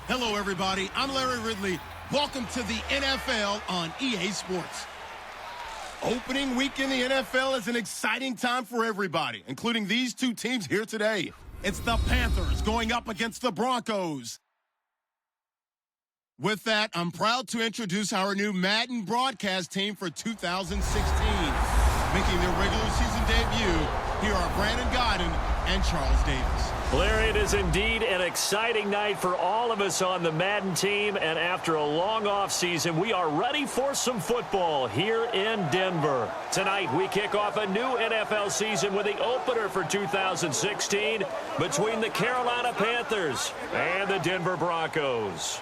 Hello, everybody. I'm Larry Ridley. Welcome to the NFL on EA Sports. Opening week in the NFL is an exciting time for everybody, including these two teams here today. It's the Panthers going up against the Broncos. With that, I'm proud to introduce our new Madden broadcast team for 2016. Making their regular season debut, here are Brandon Godden and Charles Davis. Larry, it is indeed an exciting night for all of us on the Madden team, and after a long offseason, we are ready for some football here in Denver. Tonight, we kick off a new NFL season with the opener for 2016 between the Carolina Panthers and the Denver Broncos.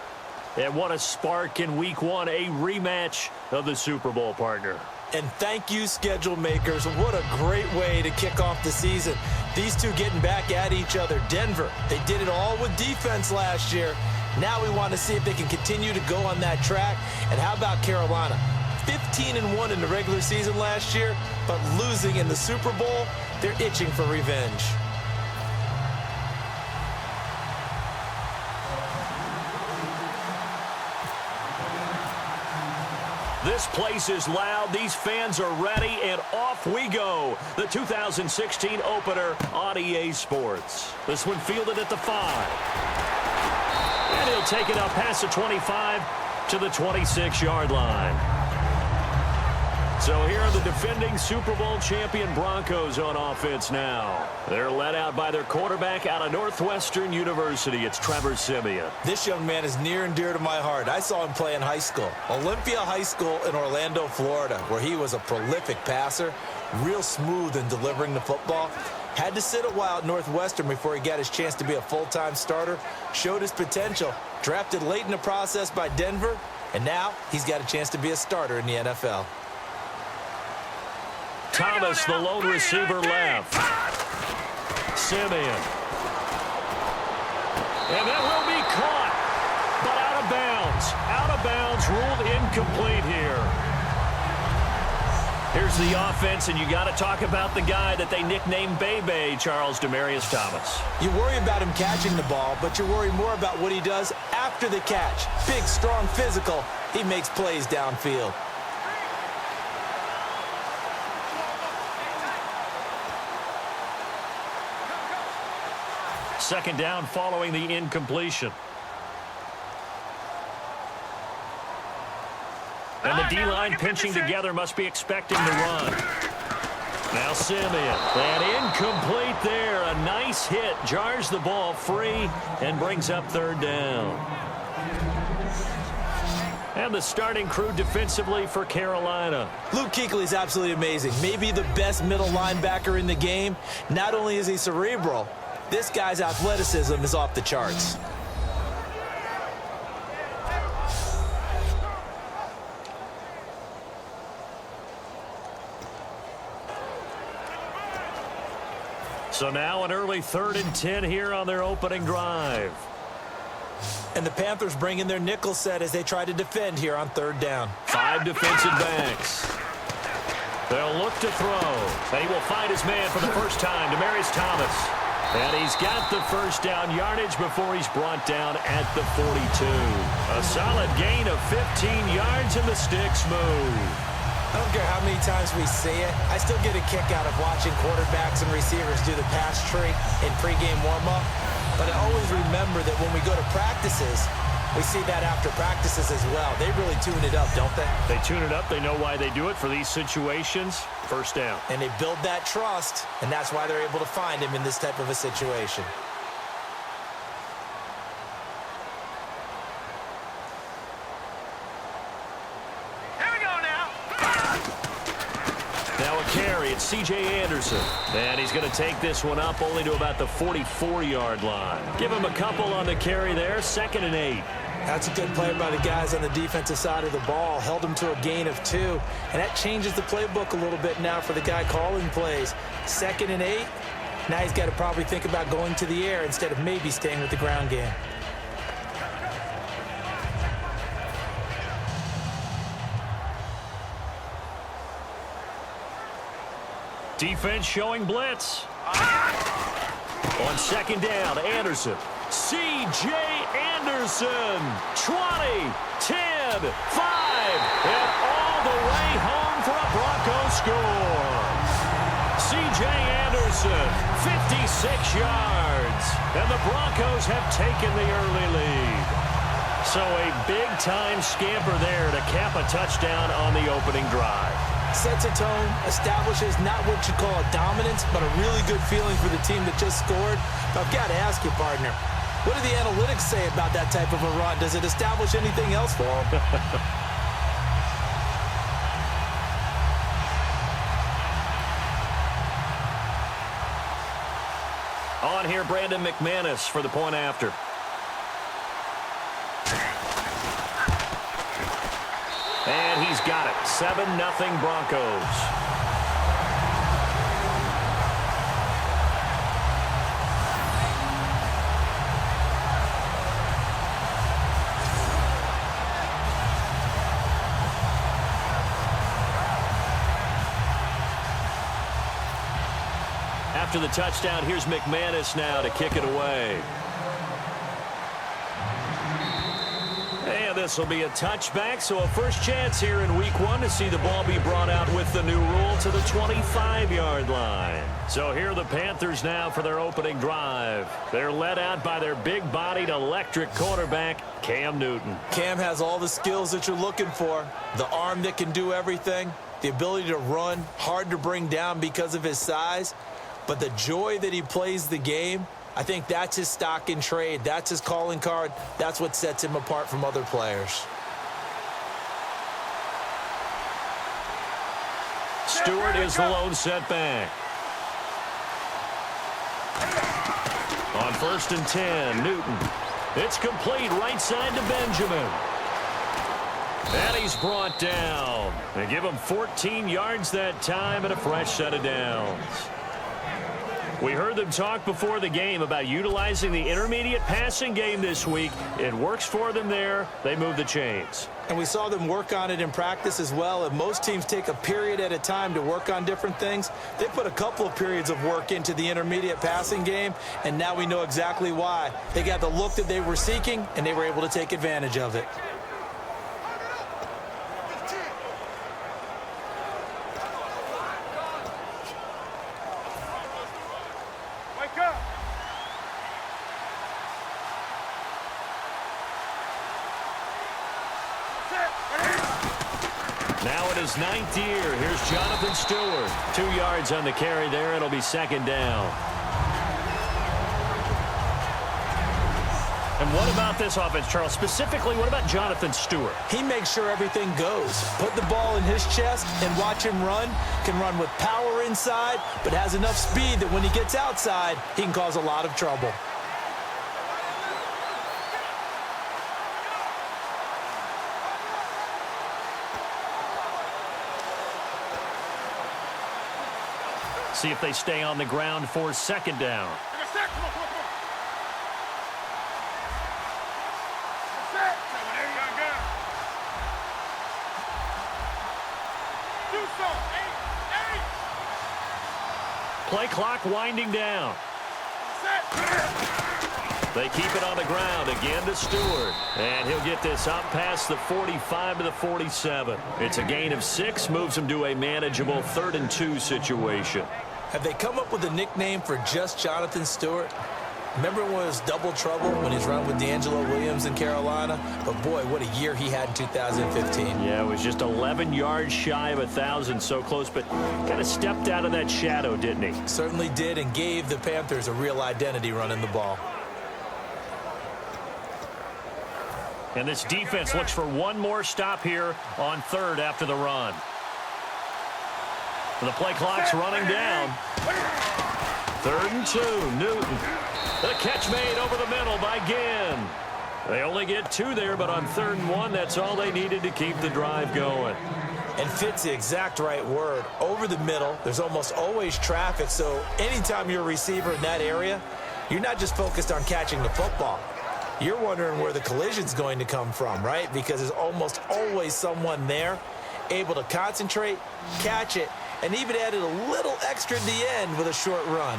And what a spark in Week 1, a rematch of the Super Bowl partner. And thank you, schedule makers. What a great way to kick off the season. These two getting back at each other. Denver, they did it all with defense last year. Now we want to see if they can continue to go on that track. And how about Carolina? 15-1 in the regular season last year, but losing in the Super Bowl, they're itching for revenge. This place is loud, these fans are ready, and off we go. The 2016 opener on EA Sports. This one fielded at the 5. And he'll take it up past the 25 to the 26-yard line. So here are the defending Super Bowl champion Broncos on offense now. They're led out by their quarterback out of Northwestern University. It's Trevor Siemian. This young man is near and dear to my heart. I saw him play in high school. Olympia High School in Orlando, Florida, where he was a prolific passer, real smooth in delivering the football. Had to sit a while at Northwestern before he got his chance to be a full-time starter. Showed his potential. Drafted late in the process by Denver, and now he's got a chance to be a starter in the NFL. Thomas, the lone receiver, left. Siemian. And that will be caught, but out of bounds. Out of bounds, ruled incomplete here. Here's the offense, and you got to talk about the guy that they nicknamed Bebe, Charles Demaryius Thomas. You worry about him catching the ball, but you worry more about what he does after the catch. Big, strong, physical. He makes plays downfield. Second down following the incompletion. And the D-line pinching together, must be expecting the run. Now Siemian. And incomplete there. A nice hit. Jars the ball free and brings up third down. And the starting crew defensively for Carolina. Luke Kuechly is absolutely amazing. Maybe the best middle linebacker in the game. Not only is he cerebral, this guy's athleticism is off the charts. So now an early 3rd and 10 here on their opening drive. And the Panthers bring in their nickel set as they try to defend here on 3rd down. 5 defensive backs. They'll look to throw. And he will find his man for the first time, Demaryius Thomas. And he's got the first down yardage before he's brought down at the 42. A solid gain of 15 yards, and the sticks move. I don't care how many times we say it. I still get a kick out of watching quarterbacks and receivers do the pass tree in pregame warm-up. But I always remember that when we go to practices, we see that after practices as well. They really tune it up, don't they? They tune it up. They know why they do it for these situations. First down. And they build that trust, and that's why they're able to find him in this type of a situation. Here we go now. Now a carry. It's C.J. Anderson. And he's going to take this one up only to about the 44-yard line. Give him a couple on the carry there. 2nd and 8. That's a good play by the guys on the defensive side of the ball. Held him to a gain of 2. And that changes the playbook a little bit now for the guy calling plays. 2nd and 8. Now he's got to probably think about going to the air instead of maybe staying with the ground game. Defense showing blitz. On 2nd down, Anderson. C.J. Anderson. 20, 10, 5, and all the way home for a Broncos score. C.J. Anderson, 56 yards, and the Broncos have taken the early lead. So a big-time scamper there to cap a touchdown on the opening drive. Sets a tone, establishes not what you call a dominance, but a really good feeling for the team that just scored. But I've got to ask you, partner, what do the analytics say about that type of a run? Does it establish anything else for them? On here, Brandon McManus for the point after. And he's got it. 7-0 Broncos. After the touchdown, here's McManus now to kick it away. And this will be a touchback, so a first chance here in Week 1 to see the ball be brought out with the new rule to the 25-yard line. So here are the Panthers now for their opening drive. They're led out by their big-bodied electric quarterback, Cam Newton. Cam has all the skills that you're looking for. The arm that can do everything, the ability to run, hard to bring down because of his size. But the joy that he plays the game, I think that's his stock in trade. That's his calling card. That's what sets him apart from other players. Stewart is the lone setback. On 1st and 10, Newton. It's complete right side to Benjamin. And he's brought down. They give him 14 yards that time and a fresh set of downs. We heard them talk before the game about utilizing the intermediate passing game this week. It works for them there. They move the chains. And we saw them work on it in practice as well. And most teams take a period at a time to work on different things. They put a couple of periods of work into the intermediate passing game, and now we know exactly why. They got the look that they were seeking, and they were able to take advantage of it. Now it is 9th year. Here's Jonathan Stewart. 2 yards on the carry there. It'll be 2nd down. And what about this offense, Charles? Specifically, what about Jonathan Stewart? He makes sure everything goes. Put the ball in his chest and watch him run. Can run with power inside, but has enough speed that when he gets outside, he can cause a lot of trouble. See if they stay on the ground for 2nd down. Play clock winding down. They keep it on the ground again to Stewart. And he'll get this up past the 45 to the 47. It's a gain of 6, moves him to a manageable 3rd and 2 situation. Have they come up with a nickname for just Jonathan Stewart? Remember when it was double trouble when he's run with D'Angelo Williams in Carolina? But boy, what a year he had in 2015. Yeah, it was just 11 yards shy of 1,000, so close, but kind of stepped out of that shadow, didn't he? Certainly did, and gave the Panthers a real identity running the ball. And this defense looks for one more stop here on 3rd after the run. The play clock's running down. 3rd and 2, Newton. The catch made over the middle by Ginn. They only get 2 there, but on 3rd and 1, that's all they needed to keep the drive going. And fit's the exact right word. Over the middle, there's almost always traffic, so anytime you're a receiver in that area, you're not just focused on catching the football. You're wondering where the collision's going to come from, right? Because there's almost always someone there able to concentrate, catch it, and even added a little extra at the end with a short run.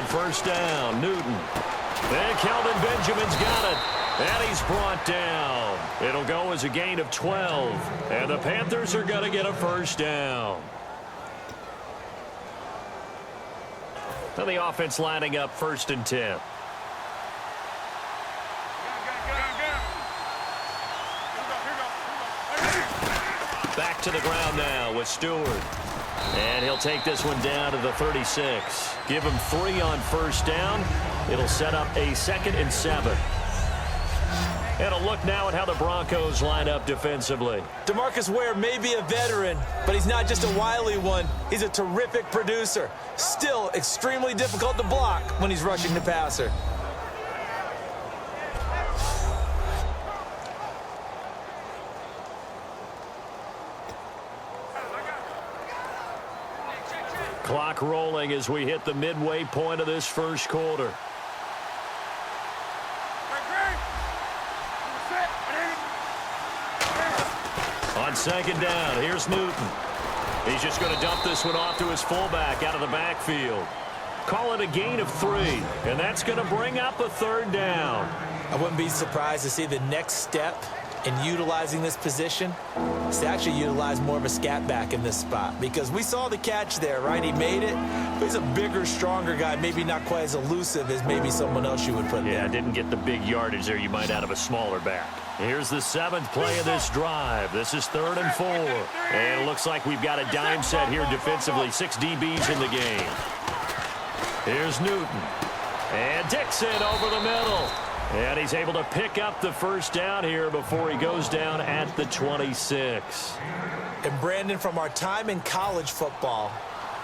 on first down. Newton. And Kelvin Benjamin's got it. And he's brought down. It'll go as a gain of 12. And the Panthers are going to get a first down. And the offense lining up 1st and 10. Back to the ground now with Stewart. And he'll take this one down to the 36. Give him 3 on first down. It'll set up a 2nd and 7. And a look now at how the Broncos line up defensively. DeMarcus Ware may be a veteran, but he's not just a wily one. He's a terrific producer. Still extremely difficult to block when he's rushing the passer. Clock rolling as we hit the midway point of this first quarter. On 2nd down, here's Newton. He's just going to dump this one off to his fullback out of the backfield. Call it a gain of 3, and that's going to bring up a 3rd down. I wouldn't be surprised to see the next step in utilizing this position is to actually utilize more of a scat back in this spot, because we saw the catch there, right? He made it, but he's a bigger, stronger guy, maybe not quite as elusive as maybe someone else you would put there. Yeah, didn't get the big yardage there you might out of a smaller back. Here's the 7th play of this drive. This is 3rd and 4. And it looks like we've got a dime set here defensively. 6 DBs in the game. Here's Newton. And Dixon over the middle. And he's able to pick up the first down here before he goes down at the 26. And Brandon, from our time in college football,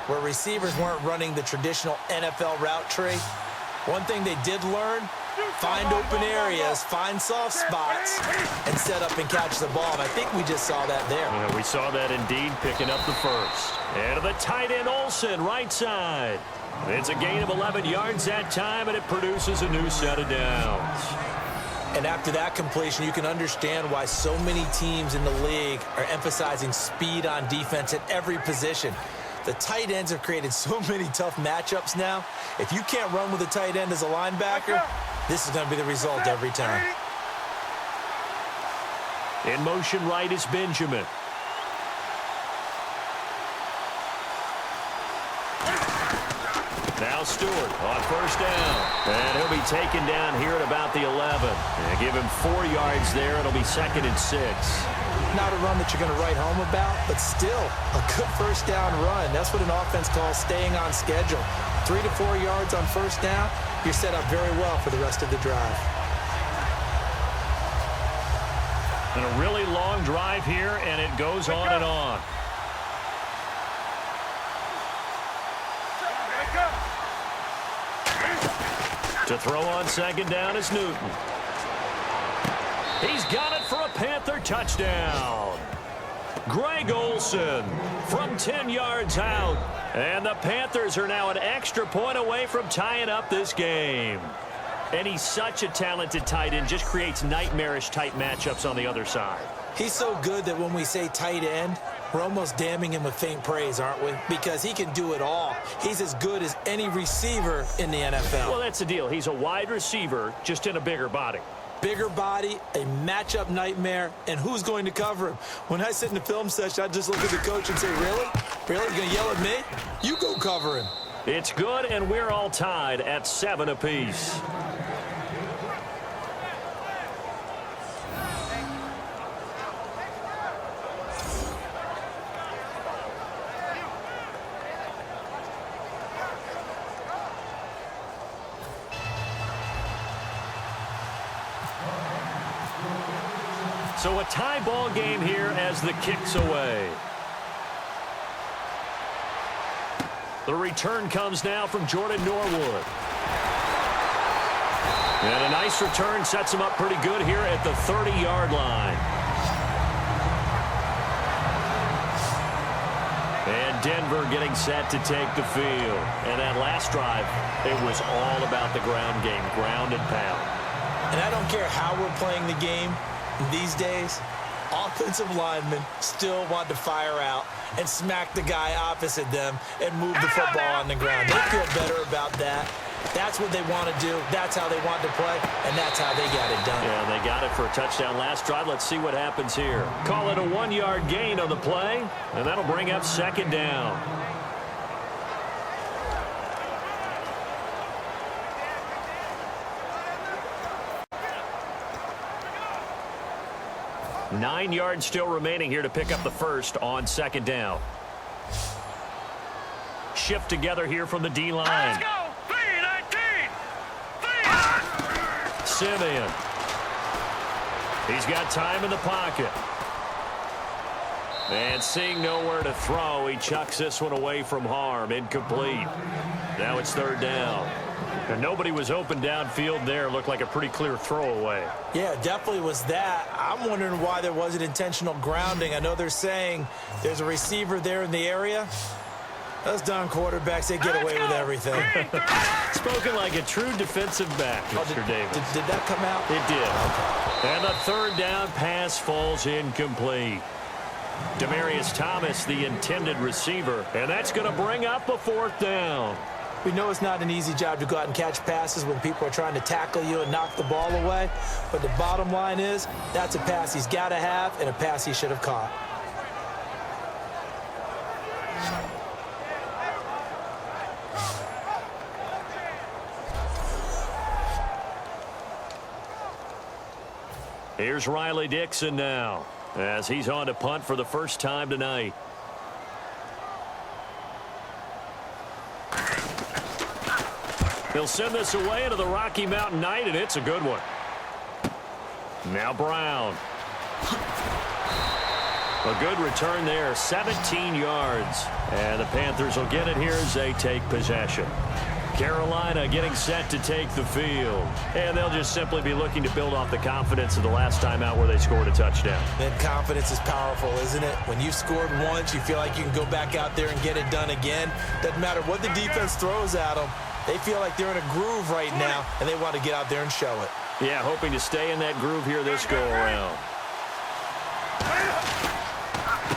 where receivers weren't running the traditional NFL route tree, one thing they did learn: find open areas, find soft spots, and set up and catch the ball. And I think we just saw that there. Yeah, we saw that indeed, picking up the first. And to the tight end, Olsen, right side. It's a gain of 11 yards that time, and it produces a new set of downs. And after that completion, you can understand why so many teams in the league are emphasizing speed on defense at every position. The tight ends have created so many tough matchups now. If you can't run with a tight end as a linebacker, this is going to be the result every time. In motion right is Benjamin. Now Stewart on first down. And he'll be taken down here at about the 11. And give him 4 yards there. It'll be 2nd and 6. Not a run that you're going to write home about, but still a good first down run. That's what an offense calls staying on schedule. 3 to 4 yards on first down, you're set up very well for the rest of the drive. And a really long drive here, and it goes on and on. To throw on 2nd down is Newton. He's got it for a Panther touchdown. Greg Olsen from 10 yards out. And the Panthers are now an extra point away from tying up this game. And he's such a talented tight end, just creates nightmarish type matchups on the other side. He's so good that when we say tight end, we're almost damning him with faint praise, aren't we? Because he can do it all. He's as good as any receiver in the NFL. Well, that's the deal. He's a wide receiver, just in a bigger body. Bigger body, a matchup nightmare, and who's going to cover him? When I sit in the film session, I just look at the coach and say, really? Really? You're going to yell at me? You go cover him. It's good, and we're all tied at 7 apiece. So a tie ball game here as the kick's away. The return comes now from Jordan Norwood. And a nice return sets him up pretty good here at the 30-yard line. And Denver getting set to take the field. And that last drive, it was all about the ground game, ground and pound. And I don't care how we're playing the game these days, offensive linemen still want to fire out and smack the guy opposite them and move the football on the ground. They feel better about that That's what they want to do. That's how they want to play, and that's how they got it done. Yeah, they got it for a touchdown last drive. Let's see what happens here. Call it a 1-yard gain on the play, and that'll bring up second down. Nine yards still remaining here to pick up the first on second down. Shift together here from the D-line. Let's go. 3-19. 3. Simeon. He's got time in the pocket. And seeing nowhere to throw, he chucks this one away from harm. Incomplete. Now it's third down. And nobody was open downfield there. Looked like a pretty clear throwaway. Yeah, definitely was that. I'm wondering why there wasn't intentional grounding. I know they're saying there's a receiver there in the area. Those darn quarterbacks, they get away with everything. Spoken like a true defensive back, Mr. Davis. Did that come out? It did. And the third down pass falls incomplete. Demaryius Thomas, the intended receiver, and that's going to bring up a fourth down. We know it's not an easy job to go out and catch passes when people are trying to tackle you and knock the ball away, but the bottom line is that's a pass he's got to have and a pass he should have caught. Here's Riley Dixon now as he's on to punt for the first time tonight. He'll send this away into the Rocky Mountain Night, and it's a good one. Now Brown. A good return there, 17 yards. And the Panthers will get it here as they take possession. Carolina getting set to take the field. And they'll just simply be looking to build off the confidence of the last time out where they scored a touchdown. That confidence is powerful, isn't it? When you scored once, you feel like you can go back out there and get it done again. Doesn't matter what the defense throws at them. They feel like they're in a groove right now, and they want to get out there and show it. Yeah, hoping to stay in that groove here this go-around.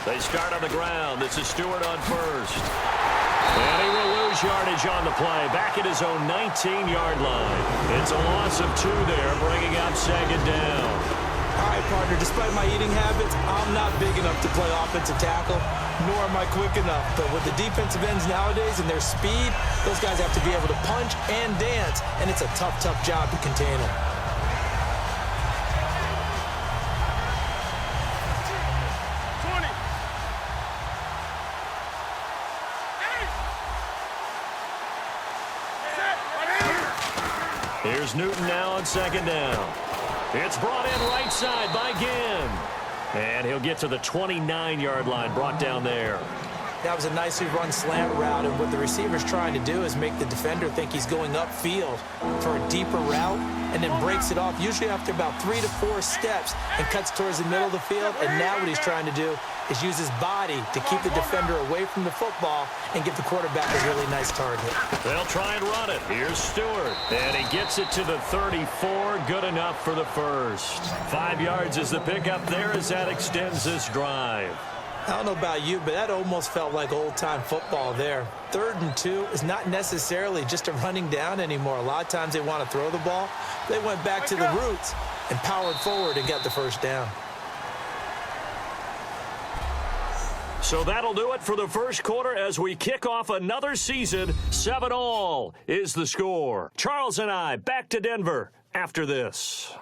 They start on the ground. This is Stewart on first. And he will lose yardage on the play. Back at his own 19-yard line. It's a loss of 2 there, bringing up second down. All right, partner, despite my eating habits, I'm not big enough to play offensive tackle, nor am I quick enough. But with the defensive ends nowadays and their speed, those guys have to be able to punch and dance, and it's a tough, tough job to contain them. Here's Newton now on second down. It's brought in right side by Ginn. And he'll get to the 29-yard line, brought down there. That was a nicely run slant route, and what the receiver's trying to do is make the defender think he's going upfield for a deeper route and then breaks it off, usually after about 3 to 4 steps, and cuts towards the middle of the field. And now what he's trying to do is use his body to keep the defender away from the football and give the quarterback a really nice target. They'll try and run it. Here's Stewart. And he gets it to the 34. Good enough for the first. 5 yards is the pickup there as that extends this drive. I don't know about you, but that almost felt like old-time football there. 3rd and 2 is not necessarily just a running down anymore. A lot of times they want to throw the ball. They went back to the roots and powered forward and got the first down. So that'll do it for the first quarter as we kick off another season. 7-all is the score. Charles and I back to Denver after this.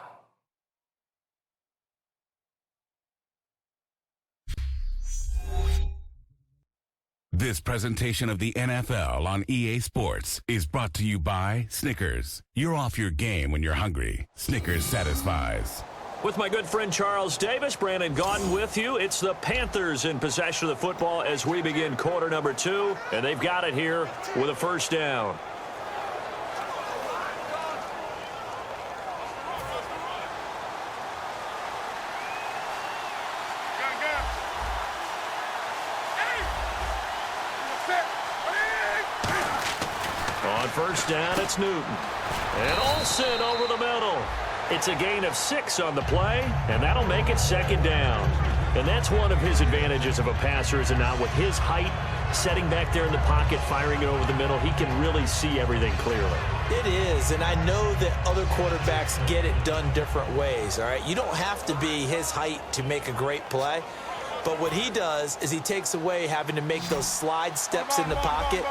This presentation of the NFL on EA Sports is brought to you by Snickers. You're off your game when you're hungry. Snickers satisfies. With my good friend Charles Davis, Brandon Gaudin with you. It's the Panthers in possession of the football as we begin quarter number 2, and they've got it here with a first down. On first down, it's Newton. And Olsen over the middle. It's a gain of 6 on the play, and that'll make it second down. And that's one of his advantages of a passer, is it not? With his height, setting back there in the pocket, firing it over the middle, he can really see everything clearly. It is, and I know that other quarterbacks get it done different ways, all right? You don't have to be his height to make a great play, but what he does is he takes away having to make those slide steps in the pocket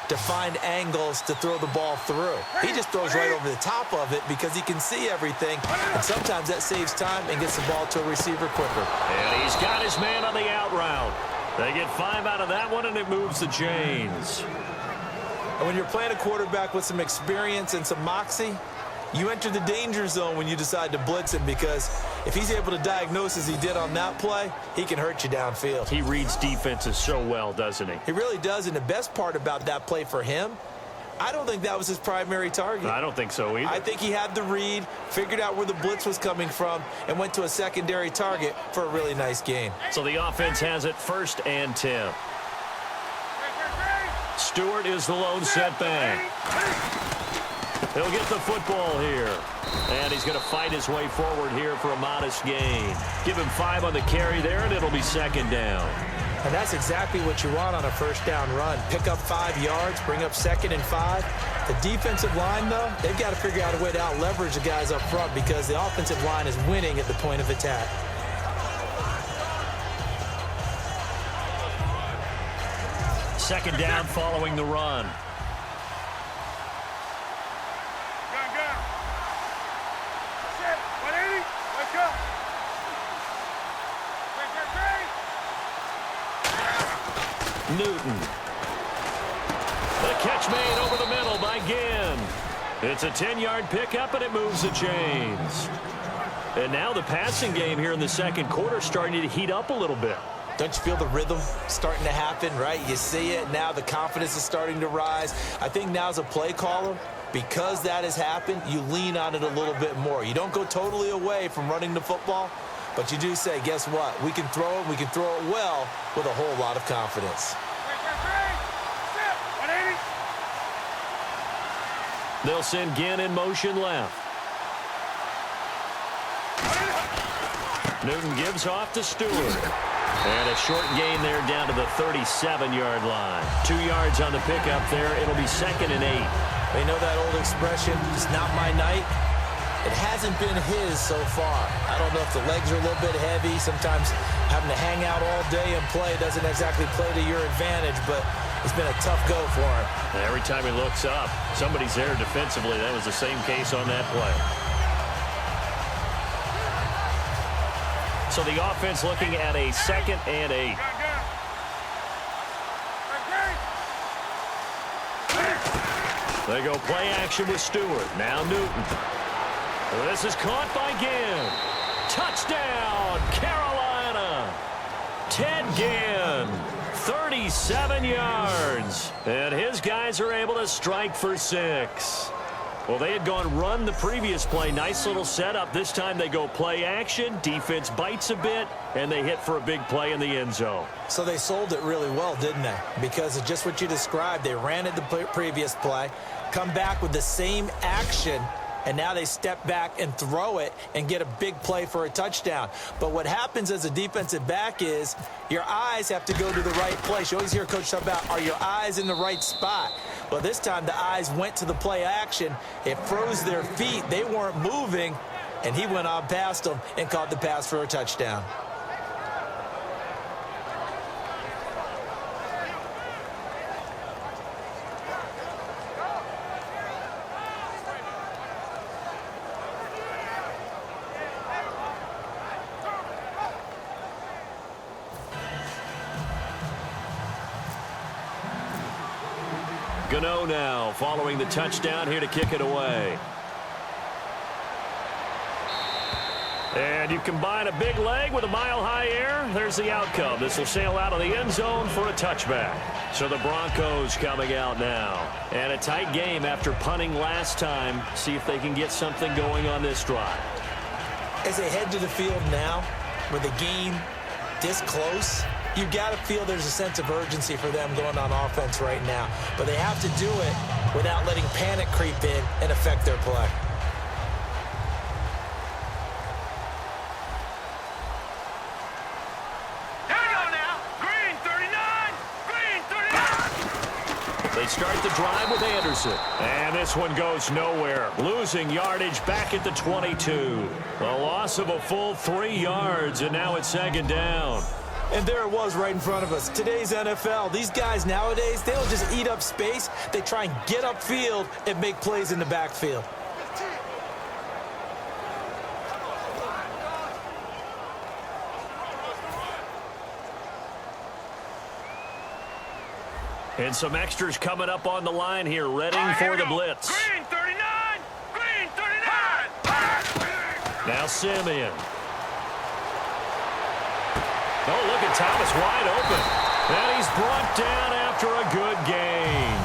to find angles to throw the ball through. He just throws right over the top of it because he can see everything, and sometimes that saves time and gets the ball to a receiver quicker. And he's got his man on the out route. They get 5 out of that one, and it moves the chains. And when you're playing a quarterback with some experience and some moxie, you enter the danger zone when you decide to blitz him, because if he's able to diagnose as he did on that play, he can hurt you downfield. He reads defenses so well, doesn't he? He really does, and the best part about that play for him, I don't think that was his primary target. I don't think so either. I think he had the read, figured out where the blitz was coming from, and went to a secondary target for a really nice gain. So the offense has it 1st and 10. Stewart is the lone setback. He'll get the football here. And he's going to fight his way forward here for a modest gain. Give him 5 on the carry there, and it'll be 2nd down. And that's exactly what you want on a 1st down run. Pick up 5 yards, bring up 2nd and 5. The defensive line, though, they've got to figure out a way to out-leverage the guys up front because the offensive line is winning at the point of attack. Second down following the run. Newton. The catch made over the middle by Ginn. It's a 10-yard pickup, and it moves the chains. And now the passing game here in the second quarter starting to heat up a little bit. Don't you feel the rhythm starting to happen, right? You see it now. The confidence is starting to rise. I think now as a play caller, because that has happened, you lean on it a little bit more. You don't go totally away from running the football, but you do say, guess what? We can throw it. We can throw it well with a whole lot of confidence. They'll send Ginn in motion left. Newton gives off to Stewart. And a short gain there down to the 37-yard line. 2 yards on the pickup there. It'll be 2nd and 8. They know that old expression, it's not my night. It hasn't been his so far. I don't know if the legs are a little bit heavy. Sometimes having to hang out all day and play doesn't exactly play to your advantage, but it's been a tough go for him. And every time he looks up, somebody's there defensively. That was the same case on that play. So the offense looking at a 2nd and 8. They go play action with Stewart. Now Newton. This is caught by Ginn. Touchdown, Carolina. Ted Ginn, 37 yards. And his guys are able to strike for 6. Well, they had gone run the previous play. Nice little setup. This time they go play action. Defense bites a bit, and they hit for a big play in the end zone. So they sold it really well, didn't they? Because of just what you described. They ran it the previous play, come back with the same action, and now they step back and throw it and get a big play for a touchdown. But what happens as a defensive back is your eyes have to go to the right place. You always hear Coach talk about, are your eyes in the right spot? Well, this time the eyes went to the play action. It froze their feet. They weren't moving, and he went on past them and caught the pass for a touchdown. Gano now following the touchdown here to kick it away. And you combine a big leg with a mile-high air, there's the outcome. This will sail out of the end zone for a touchback. So the Broncos coming out now. And a tight game after punting last time. See if they can get something going on this drive. As they head to the field now, with the game this close, you've got to feel there's a sense of urgency for them going on offense right now. But they have to do it without letting panic creep in and affect their play. They They start the drive with Anderson. And this one goes nowhere. Losing yardage back at the 22. A loss of a full 3 yards, and now it's second down. And there it was right in front of us. Today's NFL, these guys nowadays, they don't just eat up space. They try and get upfield and make plays in the backfield. And some extras coming up on the line here, ready for the blitz. Green 39! Green 39! Now Simeon. Oh, look at Thomas wide open. And he's brought down after a good gain.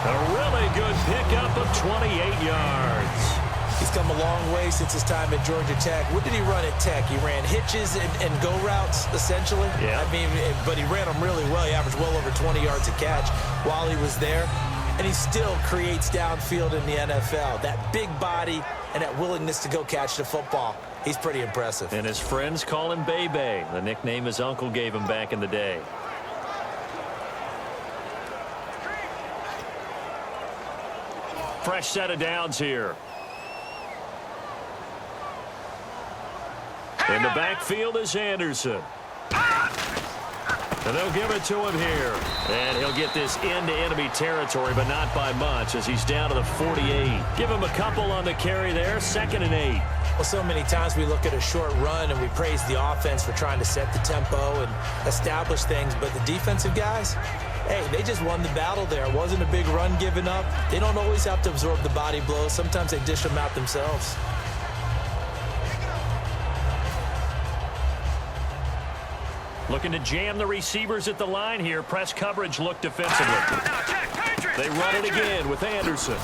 A really good pickup of 28 yards. He's come a long way since his time at Georgia Tech. What did he run at Tech? He ran hitches and go routes, essentially. Yeah. I mean, but he ran them really well. He averaged well over 20 yards a catch while he was there. And he still creates downfield in the NFL. That big body and that willingness to go catch the football. He's pretty impressive. And his friends call him Bebe, the nickname his uncle gave him back in the day. Fresh set of downs here. In the backfield is Anderson. And they'll give it to him here. And he'll get this into enemy territory, but not by much as he's down to the 48. Give him a couple on the carry there, 2nd and 8. Well, so many times we look at a short run and we praise the offense for trying to set the tempo and establish things, but the defensive guys, hey, they just won the battle there. It wasn't a big run given up. They don't always have to absorb the body blows. Sometimes they dish them out themselves. Looking to jam the receivers at the line here. Press coverage look defensively. They run it again with Anderson.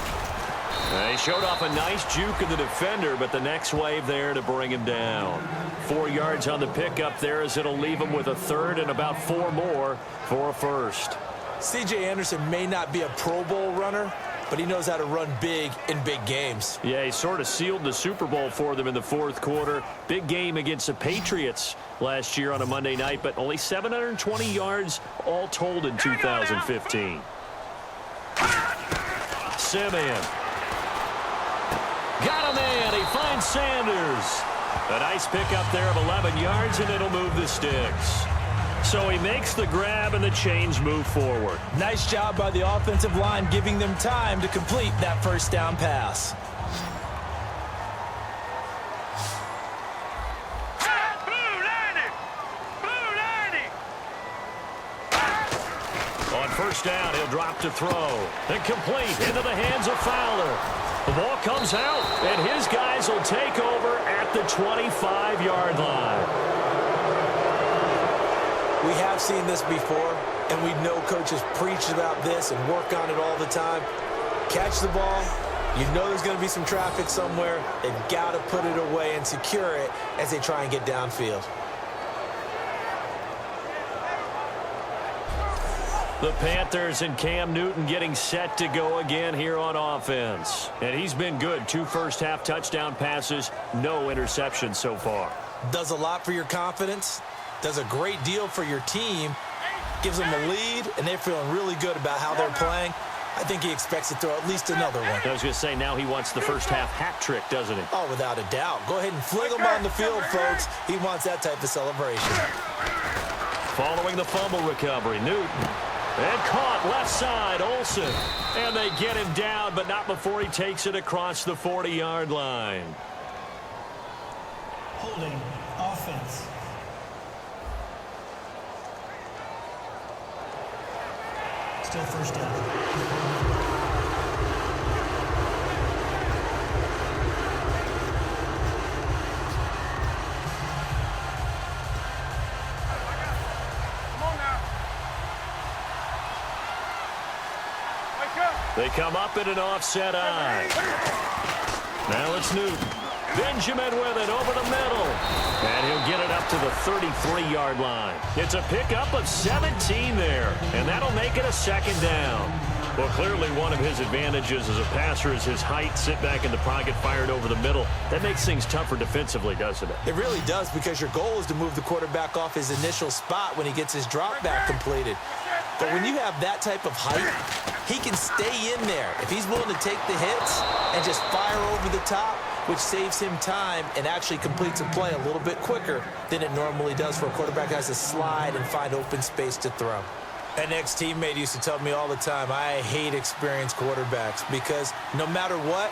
They showed off a nice juke of the defender, but the next wave there to bring him down. 4 yards on the pickup there as it'll leave him with a third and about 4 more for a first. C.J. Anderson may not be a Pro Bowl runner, but he knows how to run big in big games. Yeah, he sort of sealed the Super Bowl for them in the 4th quarter. Big game against the Patriots last year on a Monday night, but only 720 yards all told in 2015. Simeon. Got him in. He finds Sanders. A nice pickup there of 11 yards, and it'll move the sticks. So he makes the grab, and the chains move forward. Nice job by the offensive line, giving them time to complete that first down pass. On first down, he'll drop to throw. And complete into the hands of Fowler. The ball comes out, and his guys will take over at the 25-yard line. We have seen this before, and we know coaches preach about this and work on it all the time. Catch the ball. You know there's going to be some traffic somewhere. They've got to put it away and secure it as they try and get downfield. The Panthers and Cam Newton getting set to go again here on offense. And he's been good. 2 first-half touchdown passes, no interceptions so far. Does a lot for your confidence. Does a great deal for your team. Gives them a lead, and they're feeling really good about how they're playing. I think he expects to throw at least another one. I was going to say, now he wants the first-half hat trick, doesn't he? Oh, without a doubt. Go ahead and fling him on the field, folks. He wants that type of celebration. Following the fumble recovery, Newton. And caught left side, Olsen. And they get him down, but not before he takes it across the 40-yard line. Holding offense. Still first down. They come up in an offset eye. Now it's Newton. Benjamin with it over the middle. And he'll get it up to the 33-yard line. It's a pickup of 17 there. And that'll make it a second down. Well, clearly one of his advantages as a passer is his height. Sit back in the pocket, fired over the middle. That makes things tougher defensively, doesn't it? It really does, because your goal is to move the quarterback off his initial spot when he gets his drop back completed. But when you have that type of height, he can stay in there. If he's willing to take the hits and just fire over the top, which saves him time and actually completes a play a little bit quicker than it normally does for a quarterback who has to slide and find open space to throw. An ex-teammate used to tell me all the time, I hate experienced quarterbacks because no matter what,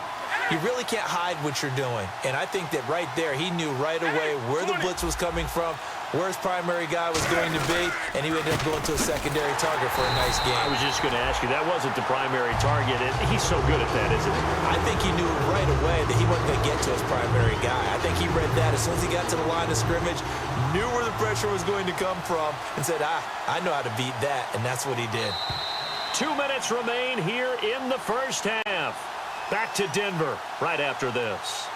you really can't hide what you're doing. And I think that right there, he knew right away where the blitz was coming from, where his primary guy was going to be, and he ended up going to a secondary target for a nice game. I was just going to ask you, that wasn't the primary target. He's so good at that, isn't he? I think he knew right away that he wasn't going to get to his primary guy. I think he read that as soon as he got to the line of scrimmage, knew where the pressure was going to come from, and said, I know how to beat that, and that's what he did. 2 minutes remain here in the first half. Back to Denver right after this.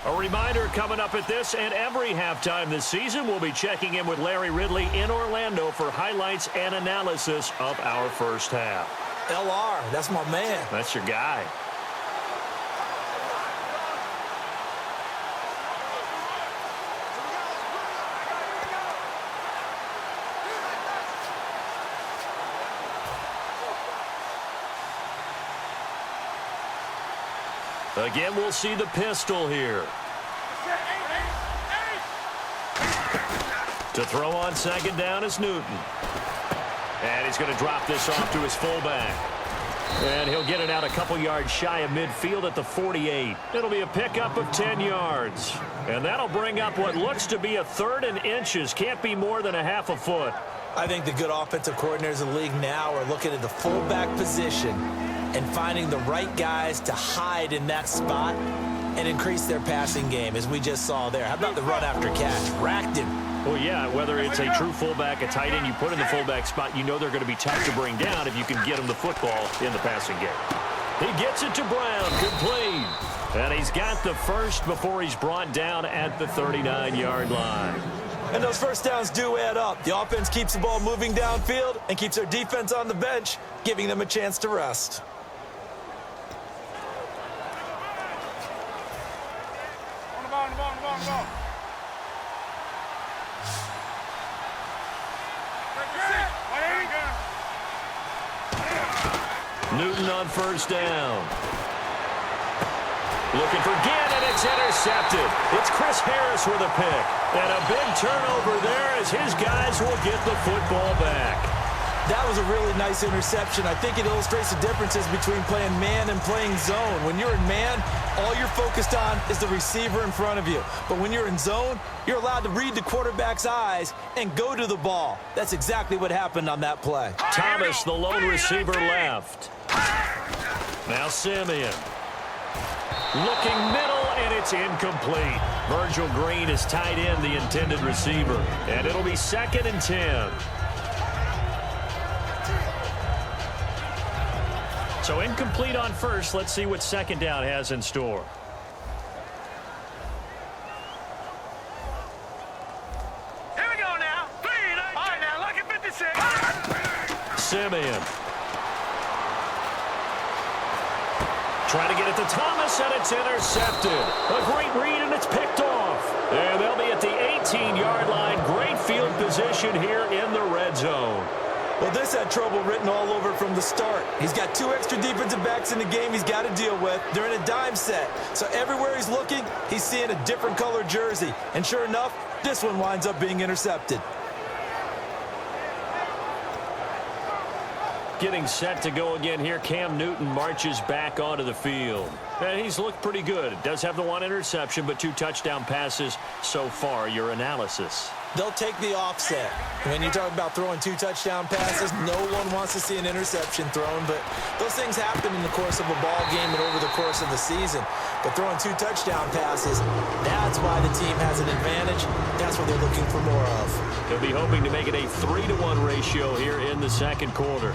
A reminder coming up at this and every halftime this season, we'll be checking in with Larry Ridley in Orlando for highlights and analysis of our first half. LR, that's my man. That's your guy. Again, we'll see the pistol here. To throw on second down is Newton. And he's going to drop this off to his fullback. And he'll get it out a couple yards shy of midfield at the 48. It'll be a pickup of 10 yards. And that'll bring up what looks to be a 3rd and inches. Can't be more than a half a foot. I think the good offensive coordinators in the league now are looking at the fullback position and finding the right guys to hide in that spot and increase their passing game, as we just saw there. How about the run after catch? Racked him. Well, yeah, whether it's a true fullback, a tight end, you put in the fullback spot, you know they're going to be tough to bring down if you can get them the football in the passing game. He gets it to Brown, complete. And he's got the first before he's brought down at the 39-yard line. And those first downs do add up. The offense keeps the ball moving downfield and keeps their defense on the bench, giving them a chance to rest. Newton on first down. Looking for Ginn, and it's intercepted. It's Chris Harris with a pick. And a big turnover there as his guys will get the football back. That was a really nice interception. I think it illustrates the differences between playing man and playing zone. When you're in man, all you're focused on is the receiver in front of you. But when you're in zone, you're allowed to read the quarterback's eyes and go to the ball. That's exactly what happened on that play. Thomas, the lone receiver, left. Now Simeon. Looking middle, and it's incomplete. Virgil Green is tied in, the intended receiver. And it'll be 2nd and 10. So incomplete on first. Let's see what second down has in store. Here we go now. All right, now look at 56. Simeon. Trying to get it to Thomas, and it's intercepted. A great read, and it's picked off. And they'll be at the 18-yard line. Great field position here in the red zone. Well, this had trouble written all over from the start. He's got 2 extra defensive backs in the game he's got to deal with. They're in a dime set. So everywhere he's looking, he's seeing a different color jersey. And sure enough, this one winds up being intercepted. Getting set to go again here. Cam Newton marches back onto the field. And he's looked pretty good. Does have the 1 interception, but 2 touchdown passes so far. Your analysis. They'll take the offset. When you talk about throwing 2 touchdown passes, no one wants to see an interception thrown, but those things happen in the course of a ball game and over the course of the season. But throwing 2 touchdown passes, that's why the team has an advantage. That's what they're looking for more of. They'll be hoping to make it a 3-to-1 ratio here in the second quarter.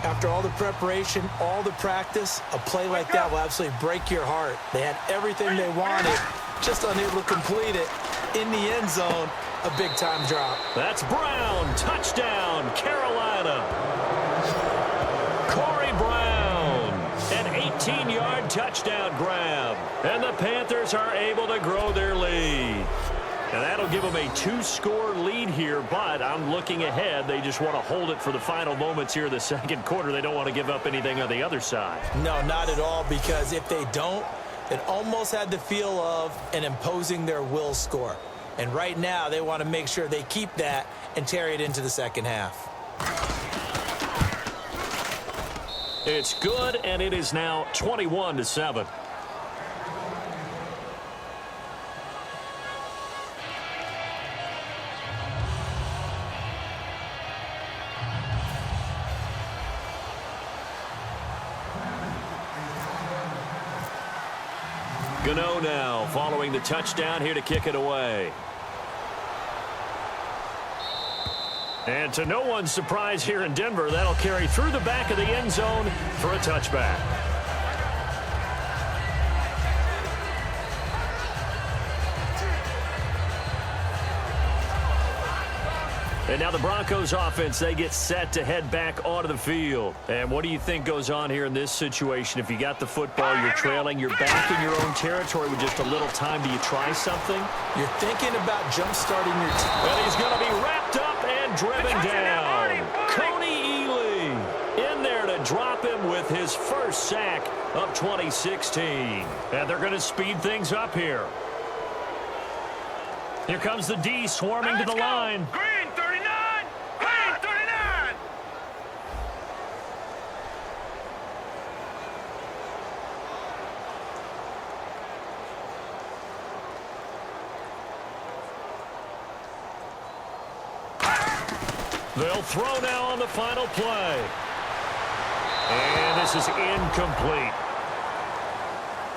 After all the preparation, all the practice, a play like that will absolutely break your heart. They had everything they wanted, just unable to complete it. In the end zone, a big-time drop. That's Brown. Touchdown, Carolina. Corey Brown. An 18-yard touchdown grab. And the Panthers are able to grow their lead. And that'll give them a 2-score lead here, but I'm looking ahead. They just want to hold it for the final moments here in the second quarter. They don't want to give up anything on the other side. No, not at all, because if they don't, it almost had the feel of an imposing their will score. And right now, they want to make sure they keep that and carry it into the second half. It's good, and it is now 21-7. Gano now following the touchdown here to kick it away. And to no one's surprise here in Denver, that'll carry through the back of the end zone for a touchback. And now the Broncos offense, they get set to head back onto the field. And what do you think goes on here in this situation? If you got the football, you're trailing, you're back in your own territory with just a little time. Do you try something? You're thinking about jump-starting your team. And he's going to be wrapped up and driven down. Coney Ely in there to drop him with his first sack of 2016. And they're going to speed things up here. Here comes the D swarming to the line. Green 39! Green 39! They'll throw now on the final play. And this is incomplete.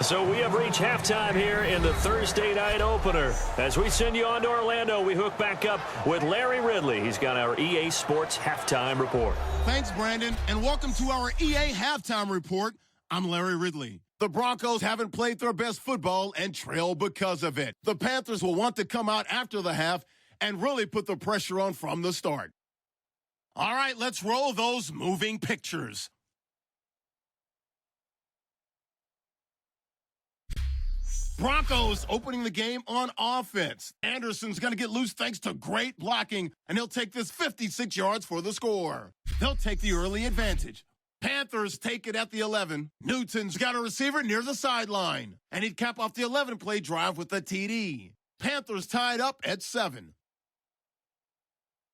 So we have reached halftime here in the Thursday night opener. As we send you on to Orlando, we hook back up with Larry Ridley. He's got our EA Sports Halftime Report. Thanks, Brandon, and welcome to our EA Halftime Report. I'm Larry Ridley. The Broncos haven't played their best football and trail because of it. The Panthers will want to come out after the half and really put the pressure on from the start. All right, let's roll those moving pictures. Broncos opening the game on offense. Anderson's going to get loose thanks to great blocking, and he'll take this 56 yards for the score. They'll take the early advantage. Panthers take it at the 11. Newton's got a receiver near the sideline, and he'd cap off the 11-play drive with a TD. Panthers tied up at 7.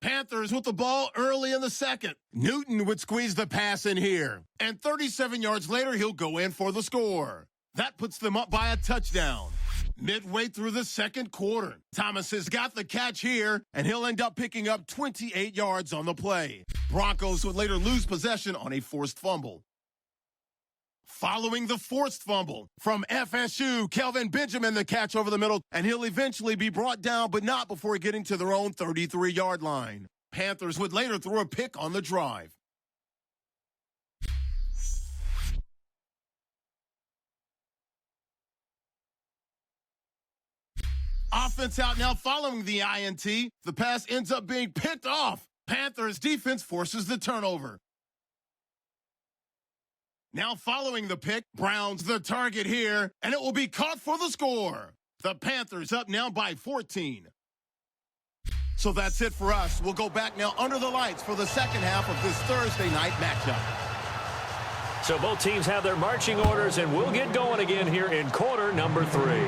Panthers with the ball early in the second. Newton would squeeze the pass in here, and 37 yards later, he'll go in for the score. That puts them up by a touchdown. Midway through the second quarter, Thomas has got the catch here, and he'll end up picking up 28 yards on the play. Broncos would later lose possession on a forced fumble. Following the forced fumble from FSU, Kelvin Benjamin the catch over the middle, and he'll eventually be brought down, but not before getting to their own 33-yard line. Panthers would later throw a pick on the drive. Offense out now following the INT. The pass ends up being picked off. Panthers defense forces the turnover. Now following the pick, Brown's the target here, and it will be caught for the score. The Panthers up now by 14. So that's it for us. We'll go back now under the lights for the second half of this Thursday night matchup. So both teams have their marching orders, and we'll get going again here in quarter number 3.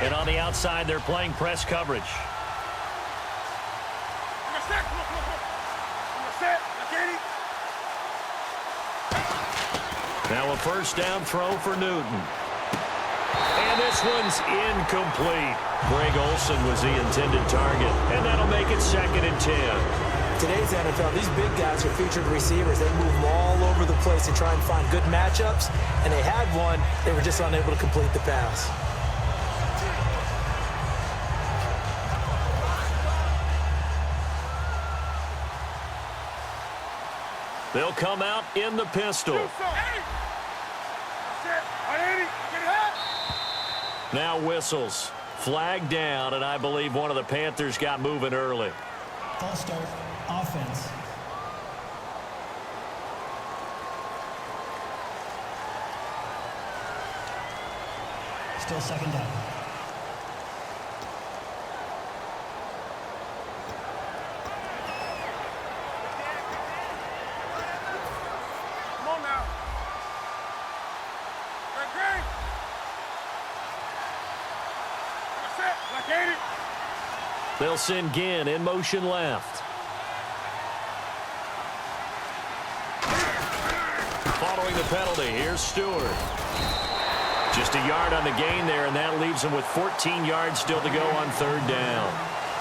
And on the outside, they're playing press coverage. Now a first down throw for Newton. And this one's incomplete. Greg Olsen was the intended target, and that'll make it 2nd and 10. Today's NFL, these big guys are featured receivers. They move all over the place to try and find good matchups, and they had one. They were just unable to complete the pass. They'll come out in the pistol. Now whistles. Flag down, and I believe one of the Panthers got moving early. False start. Offense. Still second down. Come on now. Okay. That's it. Like 80. They'll send Ginn in motion left. Following the penalty, here's Stewart. Just a yard on the gain there, and that leaves him with 14 yards still to go on third down.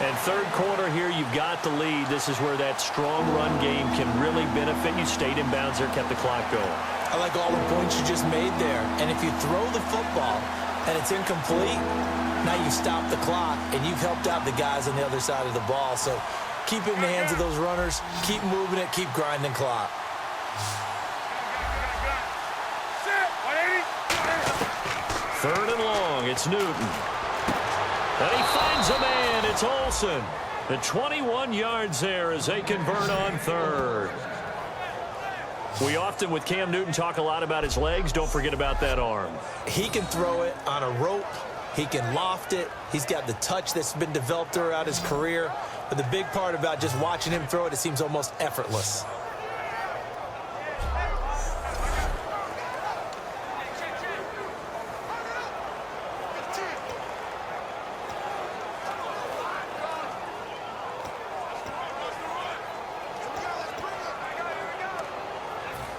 And third quarter here, you've got the lead. This is where that strong run game can really benefit you. Stayed in bounds there, kept the clock going. I like all the points you just made there. And if you throw the football and it's incomplete, now you stop the clock, and you've helped out the guys on the other side of the ball. So keep it in the hands of those runners. Keep moving it. Keep grinding clock. Third and long, it's Newton. And he finds a man, it's Olsen. The 21 yards there as they convert on third. We often, with Cam Newton, talk a lot about his legs. Don't forget about that arm. He can throw it on a rope. He can loft it. He's got the touch that's been developed throughout his career. But the big part about just watching him throw it, it seems almost effortless.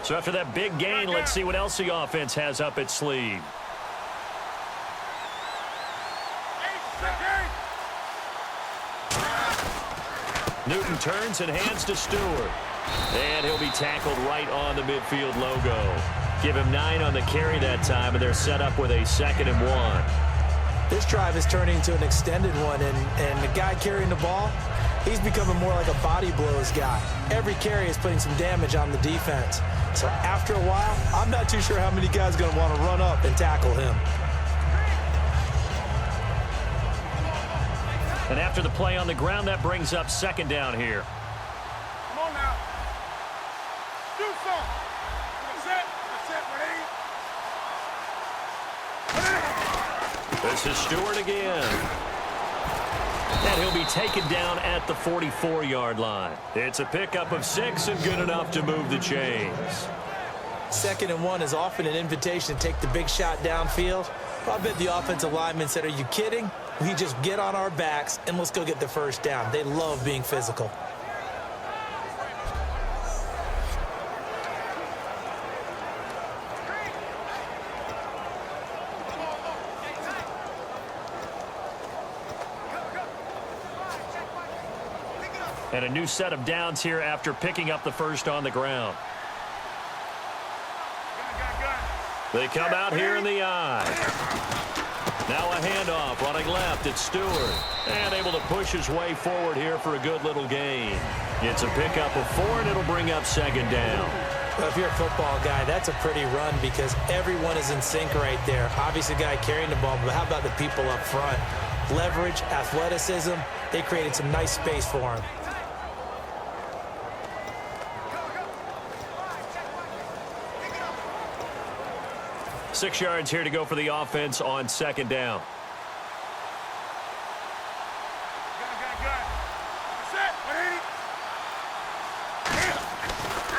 So after that big gain, let's see what else the offense has up its sleeve. Newton turns and hands to Stewart. And he'll be tackled right on the midfield logo. Give him 9 on the carry that time, and they're set up with a 2nd and 1. This drive is turning into an extended one, and the guy carrying the ball, he's becoming more like a body blows guy. Every carry is putting some damage on the defense. So after a while, I'm not too sure how many guys are going to want to run up and tackle him. And after the play on the ground, that brings up 2nd down here. Come on now. Do something. That's it. This is Stewart again. And he'll be taken down at the 44-yard line. It's a pickup of 6 and good enough to move the chains. 2nd and 1 is often an invitation to take the big shot downfield. I bet the offensive lineman said, are you kidding? We just get on our backs and let's go get the first down. They love being physical. And a new set of downs here after picking up the first on the ground. They come out here in the eye. Now a handoff, running left, it's Stewart. And able to push his way forward here for a good little gain. It's a pickup of 4, and it'll bring up 2nd down. Well, if you're a football guy, that's a pretty run because everyone is in sync right there. Obviously, the guy carrying the ball, but how about the people up front? Leverage, athleticism, they created some nice space for him. Six yards here to go for the offense on 2nd down.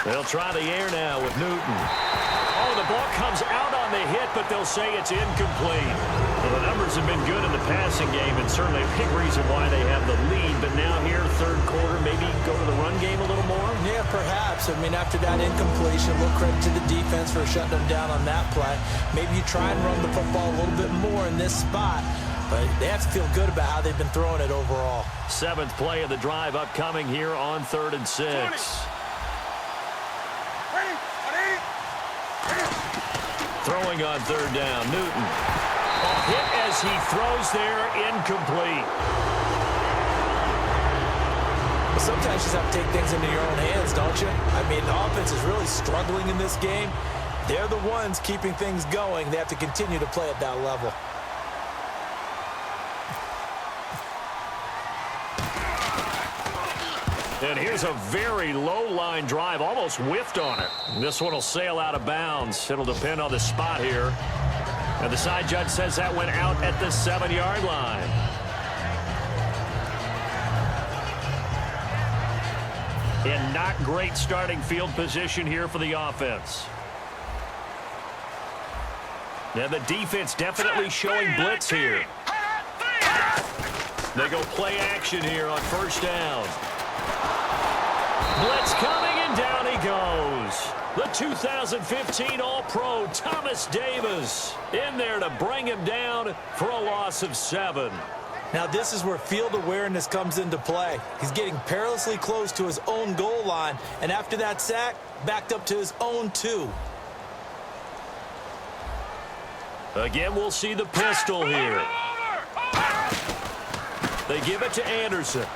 They'll try the air now with Newton. Oh, the ball comes out on the hit, but they'll say it's incomplete. Well, the numbers have been good in the passing game, and certainly a big reason why they have the lead. But now here, third quarter, maybe go to the run game a little more? Yeah, perhaps. I mean, after that incompletion, a little credit to the defense for shutting them down on that play. Maybe you try and run the football a little bit more in this spot. But they have to feel good about how they've been throwing it overall. 7th play of the drive upcoming here on 3rd and 6. Throwing on 3rd down, Newton. A hit as he throws there, incomplete. Well, sometimes you just have to take things into your own hands, don't you? I mean, the offense is really struggling in this game. They're the ones keeping things going. They have to continue to play at that level. And here's a very low line drive, almost whiffed on it. This one will sail out of bounds. It'll depend on the spot here. And the side judge says that went out at the 7-yard line. And not great starting field position here for the offense. Now the defense definitely showing blitz here. They go play action here on first down. Blitz coming, and down he goes. The 2015 All-Pro Thomas Davis in there to bring him down for a loss of 7. Now this is where field awareness comes into play. He's getting perilously close to his own goal line, and after that sack, backed up to his own 2. Again, we'll see the pistol here. They give it to Anderson.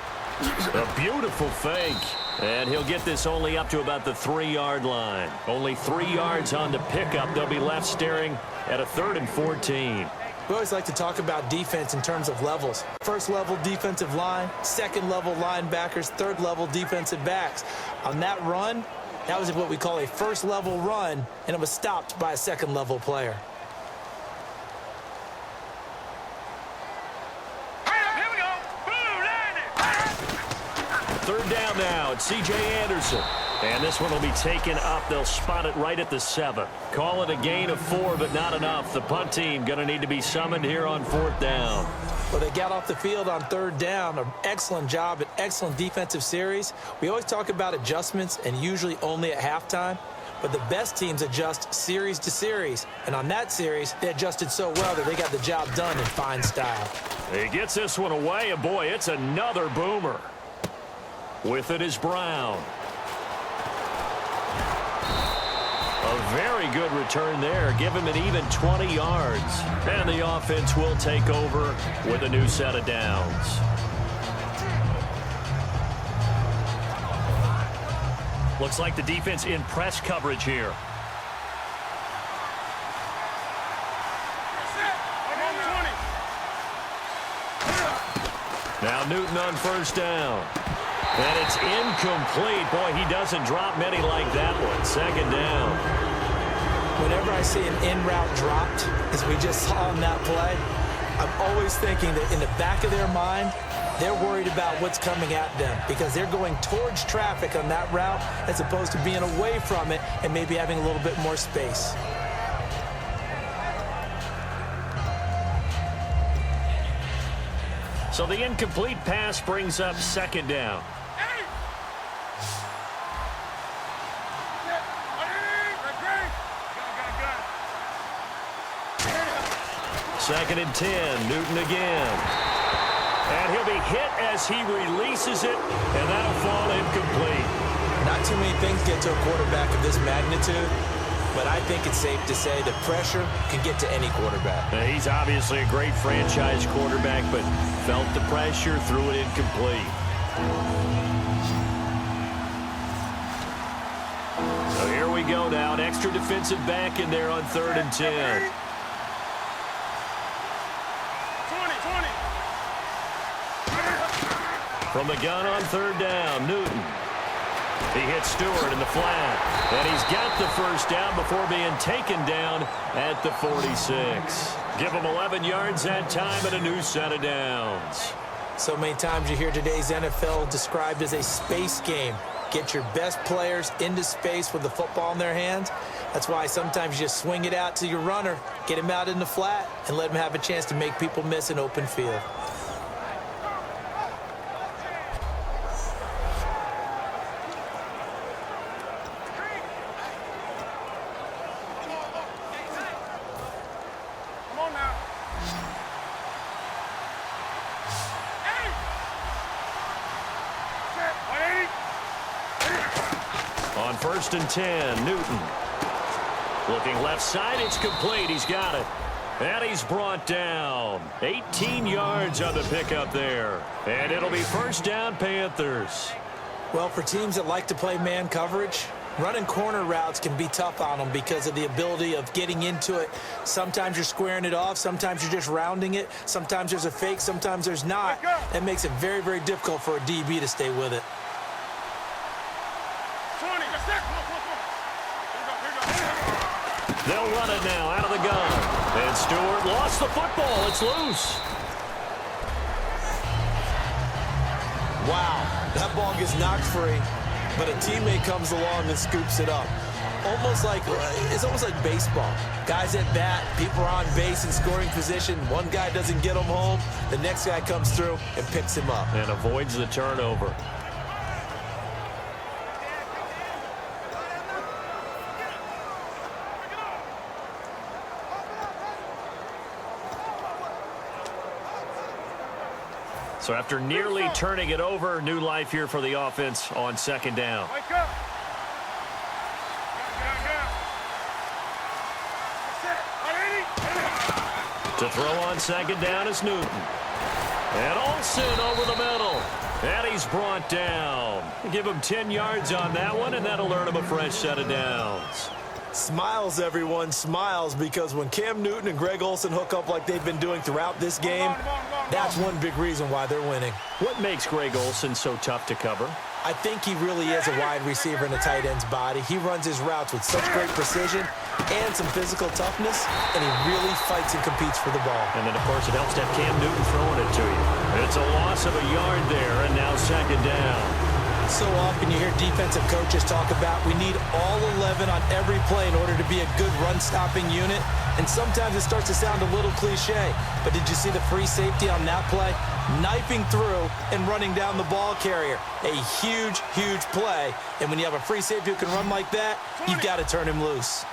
A beautiful fake. And he'll get this only up to about the 3-yard line. Only 3 yards on the pickup. They'll be left staring at a 3rd and 14. We always like to talk about defense in terms of levels. First level defensive line, second level linebackers, third level defensive backs. On that run, that was what we call a first level run, and it was stopped by a second level player. Third down now. It's C.J. Anderson. And this one will be taken up. They'll spot it right at the 7. Call it a gain of 4, but not enough. The punt team going to need to be summoned here on 4th down. Well, they got off the field on 3rd down. An excellent job, an excellent defensive series. We always talk about adjustments, and usually only at halftime. But the best teams adjust series to series. And on that series, they adjusted so well that they got the job done in fine style. He gets this one away, and boy, it's another boomer. With it is Brown. A very good return there. Give him an even 20 yards. And the offense will take over with a new set of downs. Looks like the defense in press coverage here. Now Newton on first down. And it's incomplete. Boy, he doesn't drop many like that one. 2nd down. Whenever I see an in-route dropped, as we just saw on that play, I'm always thinking that in the back of their mind, they're worried about what's coming at them because they're going towards traffic on that route as opposed to being away from it and maybe having a little bit more space. So the incomplete pass brings up 2nd down. 2nd and 10. Newton again. And he'll be hit as he releases it, and that'll fall incomplete. Not too many things get to a quarterback of this magnitude, but I think it's safe to say that pressure can get to any quarterback. Now, he's obviously a great franchise quarterback, but felt the pressure, threw it incomplete. So here we go now. An extra defensive back in there on 3rd and 10. From the gun on 3rd down, Newton. He hits Stewart in the flat. And he's got the first down before being taken down at the 46. Give him 11 yards that time and a new set of downs. So many times you hear today's NFL described as a space game. Get your best players into space with the football in their hands. That's why sometimes you just swing it out to your runner, get him out in the flat, and let him have a chance to make people miss an open field. On 1st and 10, Newton. Looking left side, it's complete. He's got it. And he's brought down. 18 yards on the pickup there. And it'll be 1st down, Panthers. Well, for teams that like to play man coverage, running corner routes can be tough on them because of the ability of getting into it. Sometimes you're squaring it off. Sometimes you're just rounding it. Sometimes there's a fake. Sometimes there's not. That makes it very, very difficult for a DB to stay with it. They'll run it now out of the gun. And Stewart lost the football. It's loose. Wow, that ball gets knocked free, but a teammate comes along and scoops it up. It's almost like baseball. Guys at bat, people are on base in scoring position. One guy doesn't get him home. The next guy comes through and picks him up. And avoids the turnover. So after nearly turning it over, new life here for the offense on second down. Wake up. To throw on second down is Newton. And Olsen over the middle. And he's brought down. Give him 10 yards on that one, and that'll earn him a fresh set of downs. Smiles, everyone, smiles, because when Cam Newton and Greg Olsen hook up like they've been doing throughout this game, that's one big reason why they're winning. What makes Greg Olsen so tough to cover? I think he really is a wide receiver in a tight end's body. He runs his routes with such great precision and some physical toughness, and he really fights and competes for the ball. And then, of course, it helps to have Cam Newton throwing it to you. It's a loss of a yard there, and now second down. So often you hear defensive coaches talk about we need all 11 on every play in order to be a good run-stopping unit, and sometimes it starts to sound a little cliche, but did you see the free safety on that play? Knifing through and running down the ball carrier. A huge, huge play, and when you have a free safety who can run like that, you've got to turn him loose.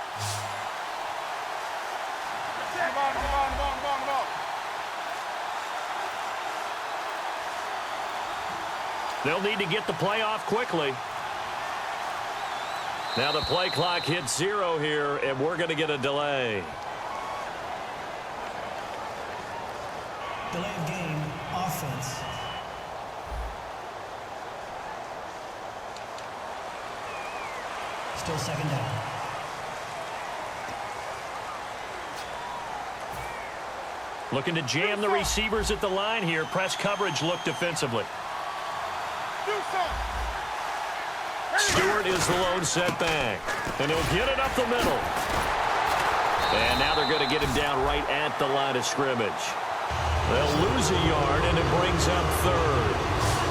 They'll need to get the play off quickly. Now the play clock hits 0 here, and we're going to get a delay. Delay of game, offense. Still second down. Looking to jam the receivers at the line here. Press coverage look defensively. Stewart is the lone setback. And he'll get it up the middle. And now they're going to get him down right at the line of scrimmage. They'll lose a yard, and it brings up third.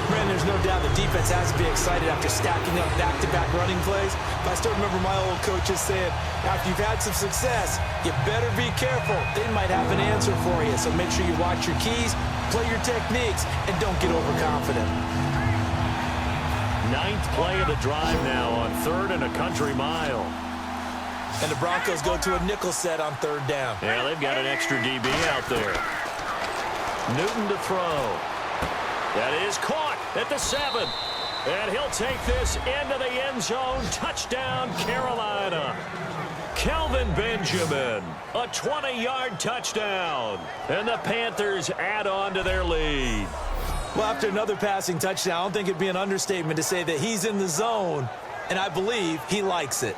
Man, there's no doubt the defense has to be excited after stacking up back-to-back running plays. But I still remember my old coaches saying, after you've had some success, you better be careful. They might have an answer for you. So make sure you watch your keys, play your techniques, and don't get overconfident. 9th play of the drive now on 3rd and a country mile. And the Broncos go to a nickel set on 3rd down. Yeah, they've got an extra DB out there. Newton to throw. That is caught at the 7. And he'll take this into the end zone. Touchdown, Carolina. Kelvin Benjamin, a 20-yard touchdown. And the Panthers add on to their lead. Well, after another passing touchdown, I don't think it'd be an understatement to say that he's in the zone, and I believe he likes it.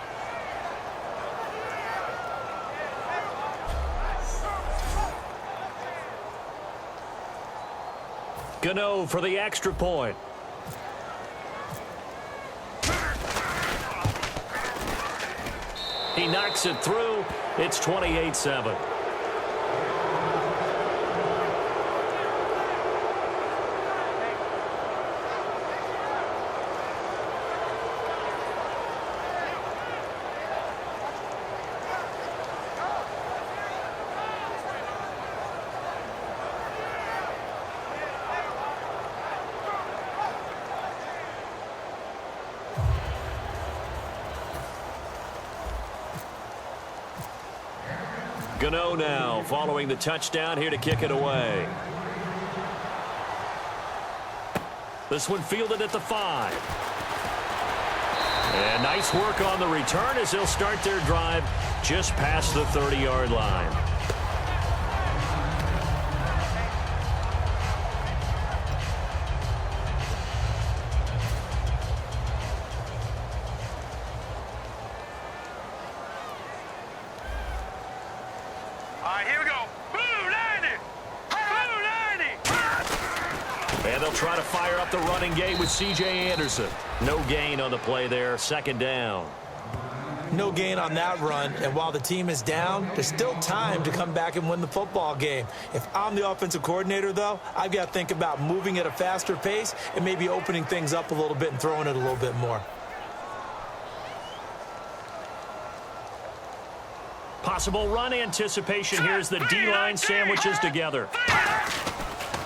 Gano for the extra point. He knocks it through. It's 28-7. Gano now following the touchdown here to kick it away. This one fielded at the 5. And nice work on the return as they'll start their drive just past the 30-yard line. Here we go. Blue 90. Blue 90. And they'll try to fire up the running game with C.J. Anderson. No gain on the play there. Second down. No gain on that run, and while the team is down, there's still time to come back and win the football game. If I'm the offensive coordinator, though, I've got to think about moving at a faster pace and maybe opening things up a little bit and throwing it a little bit more. Possible run anticipation. Here's the D-line sandwiches together.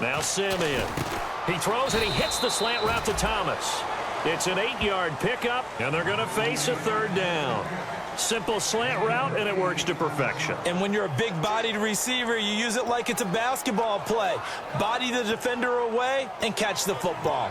Now Simeon. He throws and he hits the slant route to Thomas. It's an 8-yard pickup, and they're going to face a third down. Simple slant route, and it works to perfection. And when you're a big-bodied receiver, you use it like it's a basketball play. Body the defender away and catch the football.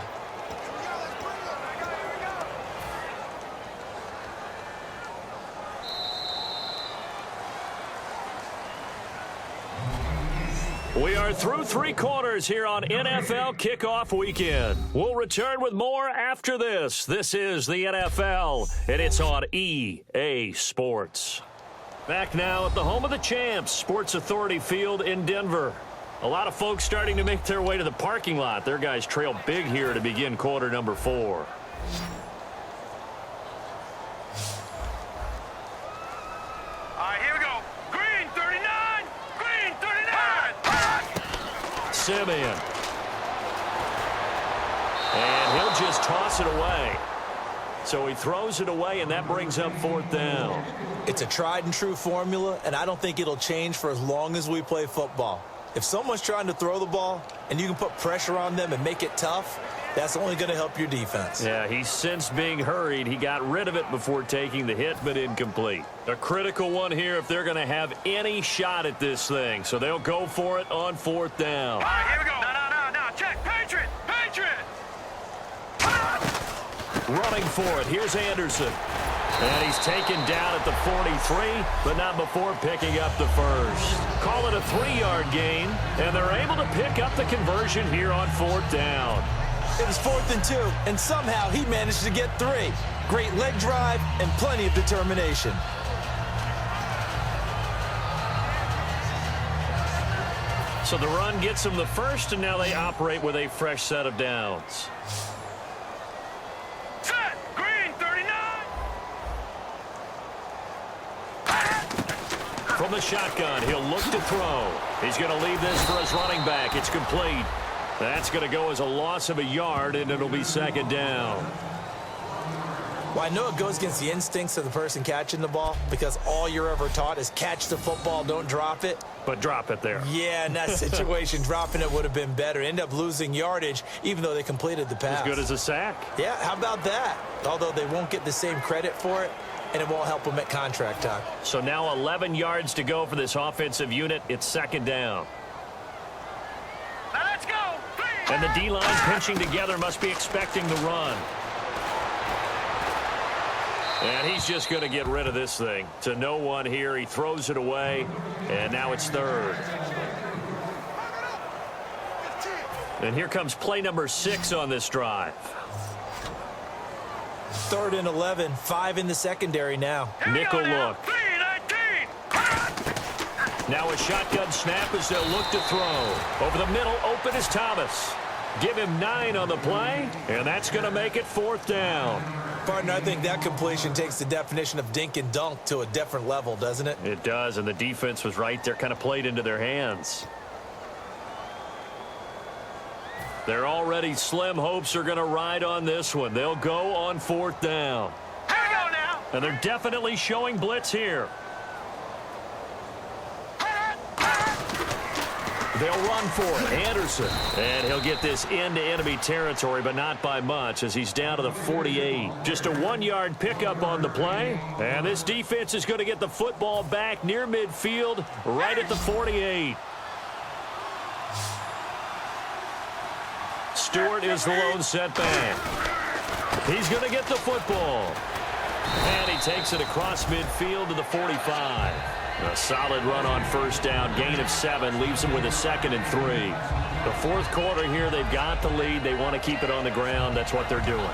We are through 3 quarters here on NFL Kickoff Weekend. We'll return with more after this. This is the NFL, and it's on EA Sports. Back now at the home of the champs, Sports Authority Field in Denver. A lot of folks starting to make their way to the parking lot. Their guys trail big here to begin quarter number 4. All right, here we go. Green 39. Green 39. Simeon. And he'll just toss it away. So he throws it away, and that brings up 4th down. It's a tried-and-true formula, and I don't think it'll change for as long as we play football. If someone's trying to throw the ball and you can put pressure on them and make it tough, that's only going to help your defense. Yeah, he's since being hurried. He got rid of it before taking the hit, but incomplete. A critical one here if they're going to have any shot at this thing. So they'll go for it on 4th down. All right, here we go. No. Check. Patriot. Running for it. Here's Anderson. And he's taken down at the 43, but not before picking up the first. Call it a 3-yard gain, and they're able to pick up the conversion here on 4th down. It was 4th and 2, and somehow he managed to get 3. Great leg drive and plenty of determination. So the run gets them the first, and now they operate with a fresh set of downs. Set. Green 39. From the shotgun, he'll look to throw. He's going to leave this for his running back. It's complete. That's going to go as a loss of a yard, and it'll be 2nd down. Well, I know it goes against the instincts of the person catching the ball because all you're ever taught is catch the football, don't drop it. But drop it there. Yeah, in that situation, dropping it would have been better. End up losing yardage, even though they completed the pass. As good as a sack. Yeah, how about that? Although they won't get the same credit for it, and it won't help them at contract time. So now 11 yards to go for this offensive unit. It's 2nd down. Now let's go. And the D-line pinching together must be expecting the run. And he's just going to get rid of this thing. To no one here. He throws it away, and now it's 3rd. And here comes play number 6 on this drive. 3rd and 11, 5 in the secondary now. Nickel look. 3-19. Now a shotgun snap as they'll look to throw. Over the middle, open is Thomas. Give him 9 on the play, and that's going to make it 4th down. Partner, I think that completion takes the definition of dink and dunk to a different level, doesn't it? It does, and the defense was right there, kind of played into their hands. Their already slim hopes are going to ride on this one. They'll go on 4th down. Here we go now. And they're definitely showing blitz here. They'll run for it. Anderson. And he'll get this into enemy territory, but not by much as he's down to the 48. Just a 1-yard pickup on the play. And this defense is going to get the football back near midfield, right at the 48. Stewart is the lone setback. He's going to get the football. And he takes it across midfield to the 45. A solid run on 1st down. Gain of 7 leaves them with a 2nd and 3. The 4th quarter here, they've got the lead. They want to keep it on the ground. That's what they're doing.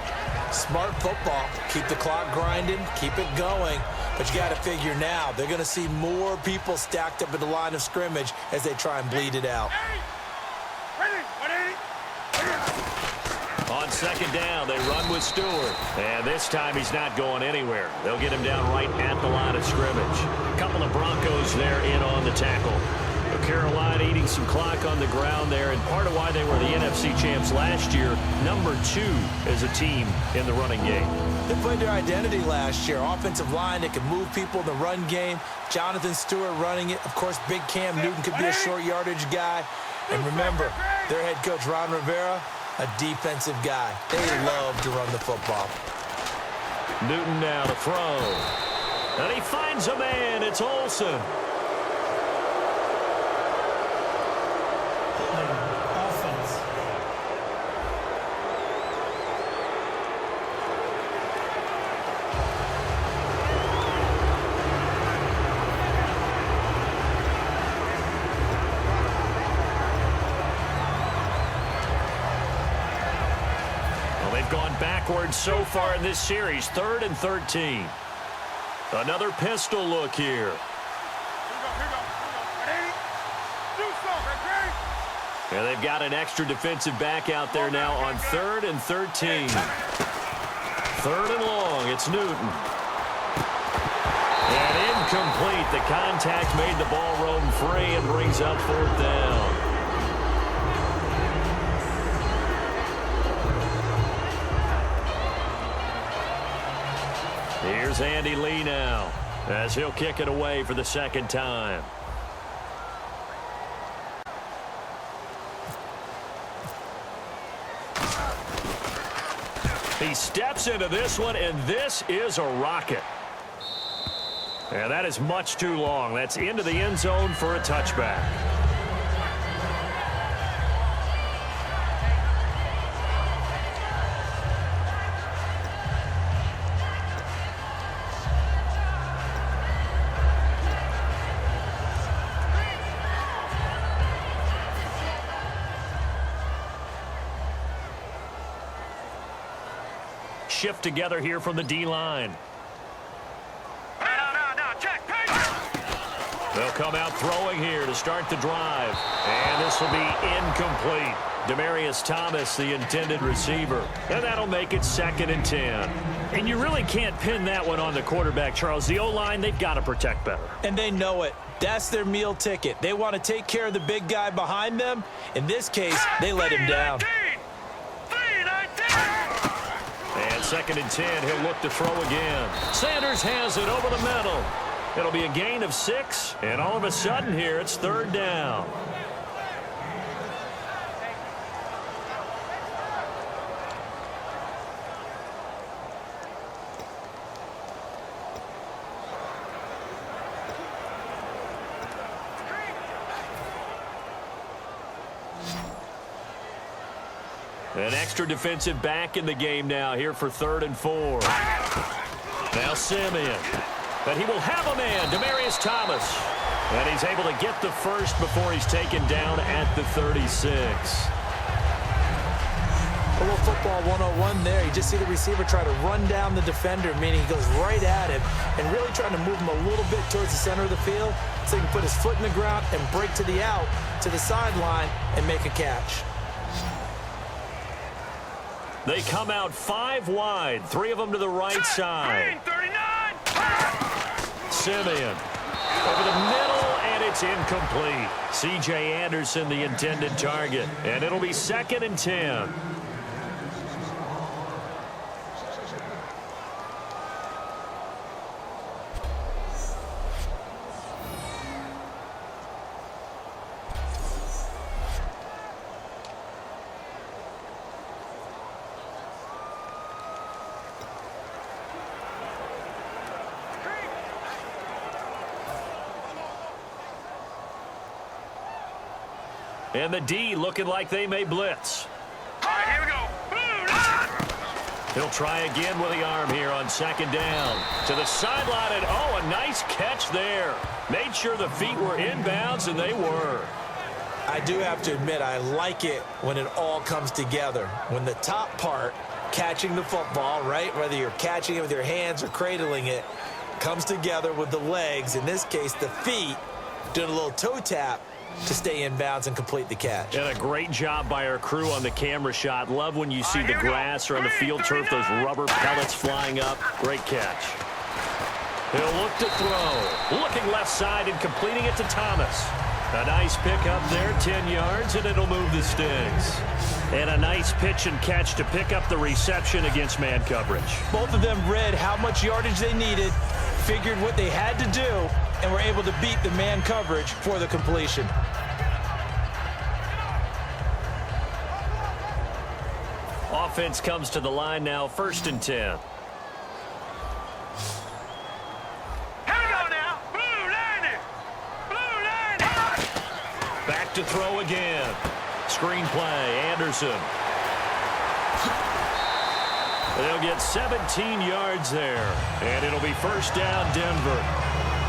Smart football. Keep the clock grinding. Keep it going. But you got to figure now, they're going to see more people stacked up at the line of scrimmage as they try and bleed it out. On On second down, they run with Stewart. And this time he's not going anywhere. They'll get him down right at the line of scrimmage. A couple of Broncos there in on the tackle. Carolina eating some clock on the ground there, and part of why they were the NFC champs last year, number 2 as a team in the running game. They played their identity last year. Offensive line that can move people in the run game. Jonathan Stewart running it. Of course, big Cam Newton could be a short yardage guy. And remember, their head coach, Ron Rivera, a defensive guy. They love to run the football. Newton now to throw. And he finds a man. It's Olsen. Offense. Well, they've gone backwards so far in this series. 3rd and 13. Another pistol look here. And they've got an extra defensive back out there now on 3rd and 13. 3rd and long. It's Newton. And incomplete. The contact made the ball roam free and brings up 4th down. Here's Andy Lee now as he'll kick it away for the 2nd time. He steps into this one, and this is a rocket. And that is much too long. That's into the end zone for a touchback. Shift together here from the D-line. Now, check. They'll come out throwing here to start the drive. And this will be incomplete. Demaryius Thomas, the intended receiver. And that'll make it 2nd and 10. And you really can't pin that one on the quarterback, Charles. The O-line, they've got to protect better. And they know it. That's their meal ticket. They want to take care of the big guy behind them. In this case, they let him down. And 2nd and 10, he'll look to throw again. Sanders has it over the middle. It'll be a gain of 6, and all of a sudden here, it's 3rd down. An extra defensive back in the game now here for 3rd and 4. Now Simeon. But he will have a man, Demaryius Thomas. And he's able to get the first before he's taken down at the 36. A little football 101 there. You just see the receiver try to run down the defender, meaning he goes right at him and really trying to move him a little bit towards the center of the field so he can put his foot in the ground and break to the out, to the sideline, and make a catch. They come out 5 wide, 3 of them to the right side. 39. Simeon over the middle, and it's incomplete. C.J. Anderson, the intended target, and it'll be 2nd and 10. And the D looking like they may blitz. All right, here we go. He'll try again with the arm here on 2nd down. To the sideline, and oh, a nice catch there. Made sure the feet were inbounds, and they were. I do have to admit, I like it when it all comes together. When the top part, catching the football, right, whether you're catching it with your hands or cradling it, comes together with the legs, in this case the feet, doing a little toe tap, to stay in bounds and complete the catch. And a great job by our crew on the camera shot. Love when you see the grass or on the field turf, those rubber pellets flying up. Great catch. He'll look to throw. Looking left side and completing it to Thomas. A nice pick up there, 10 yards, and it'll move the sticks. And a nice pitch and catch to pick up the reception against man coverage. Both of them read how much yardage they needed, figured what they had to do, and were able to beat the man coverage for the completion. Offense comes to the line now, 1st and 10. Here we go now. Blue line. Blue line. Back to throw again. Screenplay, Anderson. They'll get 17 yards there, and it'll be 1st down, Denver.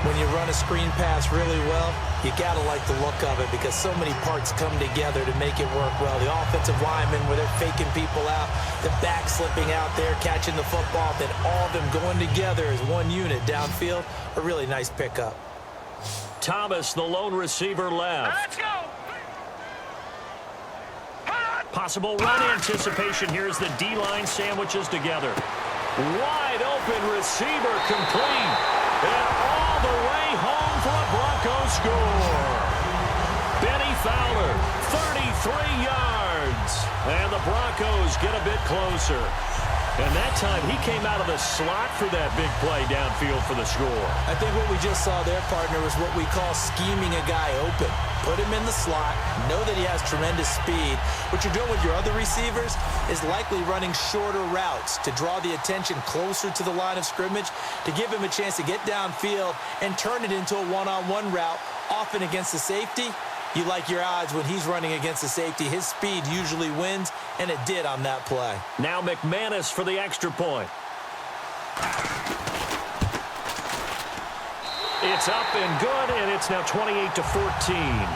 When you run a screen pass really well, you got to like the look of it because so many parts come together to make it work well. The offensive linemen, where they're faking people out, the back slipping out there, catching the football, then all of them going together as one unit downfield. A really nice pickup. Thomas, the lone receiver, left. Let's go. Possible run anticipation here as the D-line sandwiches together. Wide open receiver complete. And all the way home for a Broncos score. Benny Fowler, 33 yards. And the Broncos get a bit closer. And that time he came out of the slot for that big play downfield for the score. I think what we just saw there, partner, was what we call scheming a guy open. Put him in the slot, know that he has tremendous speed. What you're doing with your other receivers is likely running shorter routes to draw the attention closer to the line of scrimmage, to give him a chance to get downfield and turn it into a one-on-one route, often against the safety. You like your odds when he's running against the safety. His speed usually wins, and it did on that play. Now McManus for the extra point. It's up and good, and it's now 28-14.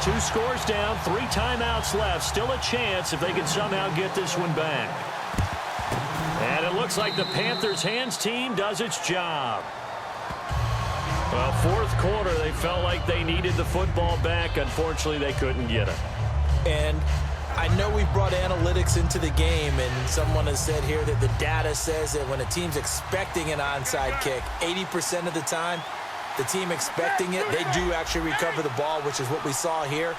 2 scores down, 3 timeouts left. Still a chance if they can somehow get this one back. And it looks like the Panthers' hands team does its job. Well, 4th quarter, they felt like they needed the football back. Unfortunately, they couldn't get it. And I know we've brought analytics into the game, and someone has said here that the data says that when a team's expecting an onside kick, 80% of the time, the team expecting it, they do actually recover the ball, which is what we saw here.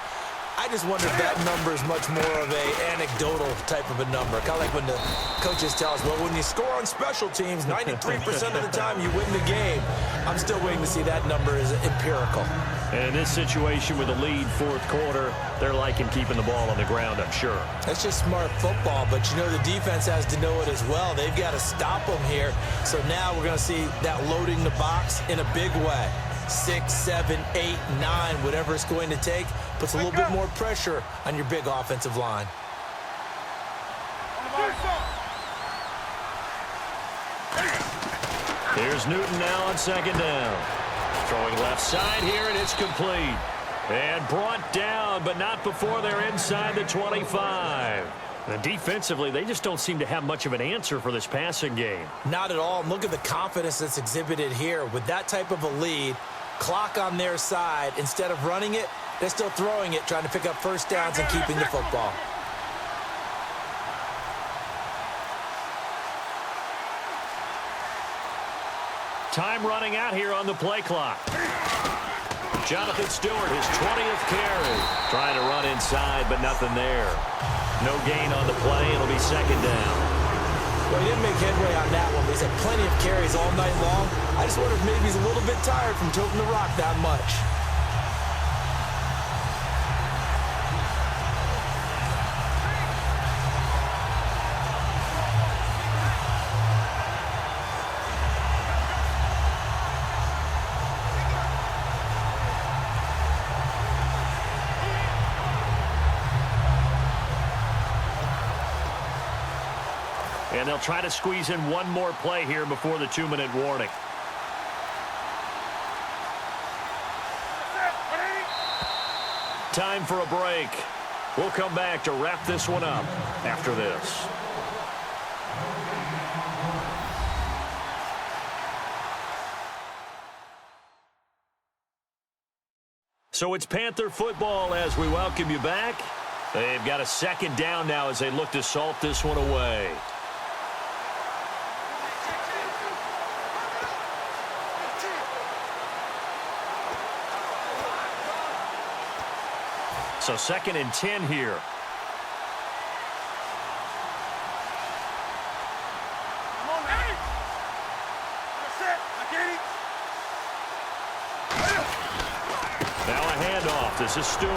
I just wonder if that number is much more of a anecdotal type of a number. Kind of like when the coaches tell us, well, when you score on special teams, 93% of the time you win the game. I'm still waiting to see that number is empirical. And in this situation with the lead 4th quarter, they're liking keeping the ball on the ground, I'm sure. That's just smart football, but you know the defense has to know it as well. They've got to stop them here. So now we're going to see that loading the box in a big way. 6, 7, 8, 9, whatever it's going to take, puts a little bit more pressure on your big offensive line. Here's Newton now on 2nd down. Throwing left side here, and it's complete. And brought down, but not before they're inside the 25. And defensively, they just don't seem to have much of an answer for this passing game. Not at all. And look at the confidence that's exhibited here. With that type of a lead, clock on their side, instead of running it, they're still throwing it, trying to pick up 1st downs and keeping the football. Time running out here on the play clock. Jonathan Stewart, his 20th carry. Trying to run inside, but nothing there. No gain on the play. It'll be 2nd down. Well, he didn't make headway on that one, but he's had plenty of carries all night long. I just wonder if maybe he's a little bit tired from toting the rock that much. And they'll try to squeeze in one more play here before the 2-minute warning. Time for a break. We'll come back to wrap this one up after this. So it's Panther football as we welcome you back. They've got a second down now as they look to salt this one away. So 2nd and 10 here. Now a handoff. This is Stewart.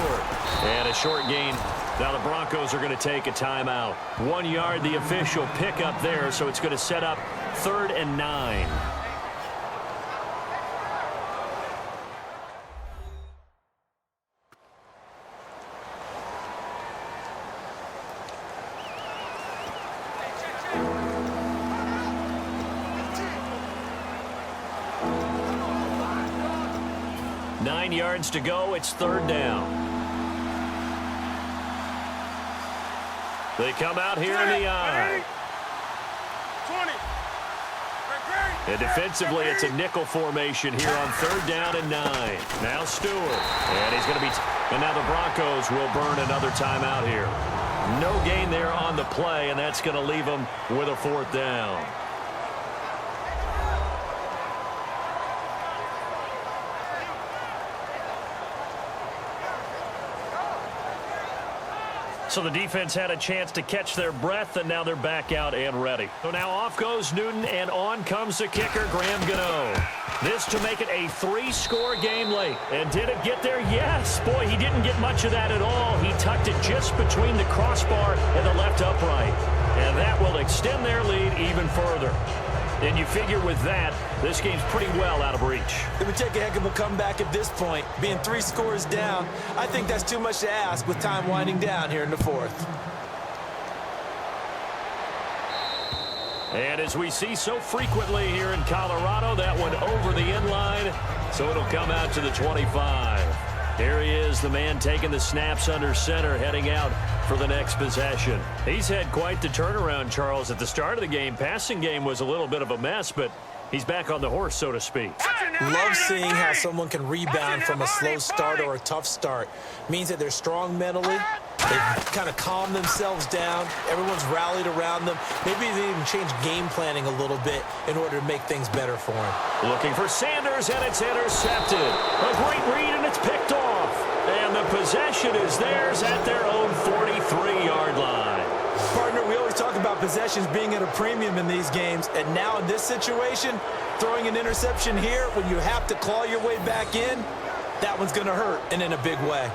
And a short gain. Now the Broncos are going to take a timeout. 1 yard, the official pickup there, so it's going to set up 3rd and 9. Nine yards to go. It's 3rd down. They come out here in the eye. 20. And defensively, it's a nickel formation here on 3rd down and 9. Now Stewart. And he's going to be... And now the Broncos will burn another timeout here. No gain there on the play, and that's going to leave them with a 4th down. So the defense had a chance to catch their breath, and now they're back out and ready. So now off goes Newton, and on comes the kicker, Graham Gano. This to make it a 3-score game late. And did it get there? Yes. Boy, he didn't get much of that at all. He tucked it just between the crossbar and the left upright. And that will extend their lead even further. And you figure with that, this game's pretty well out of reach. It would take a heck of a comeback at this point. Being 3 scores down, I think that's too much to ask with time winding down here in the 4th. And as we see so frequently here in Colorado, that one over the end line, so it'll come out to the 25. Here he is, the man taking the snaps under center, heading out for the next possession. He's had quite the turnaround, Charles. At the start of the game, passing game was a little bit of a mess, but he's back on the horse, so to speak. Love seeing how someone can rebound from a slow start or a tough start. Means that they're strong mentally. They've kind of calmed themselves down. Everyone's rallied around them. Maybe they even changed game planning a little bit in order to make things better for them. Looking for Sanders, and it's intercepted. A great read, and it's picked off. And the possession is theirs at their own 43-yard line. Partner, we always talk about possessions being at a premium in these games, and now in this situation, throwing an interception here when you have to claw your way back in, that one's going to hurt, and in a big way.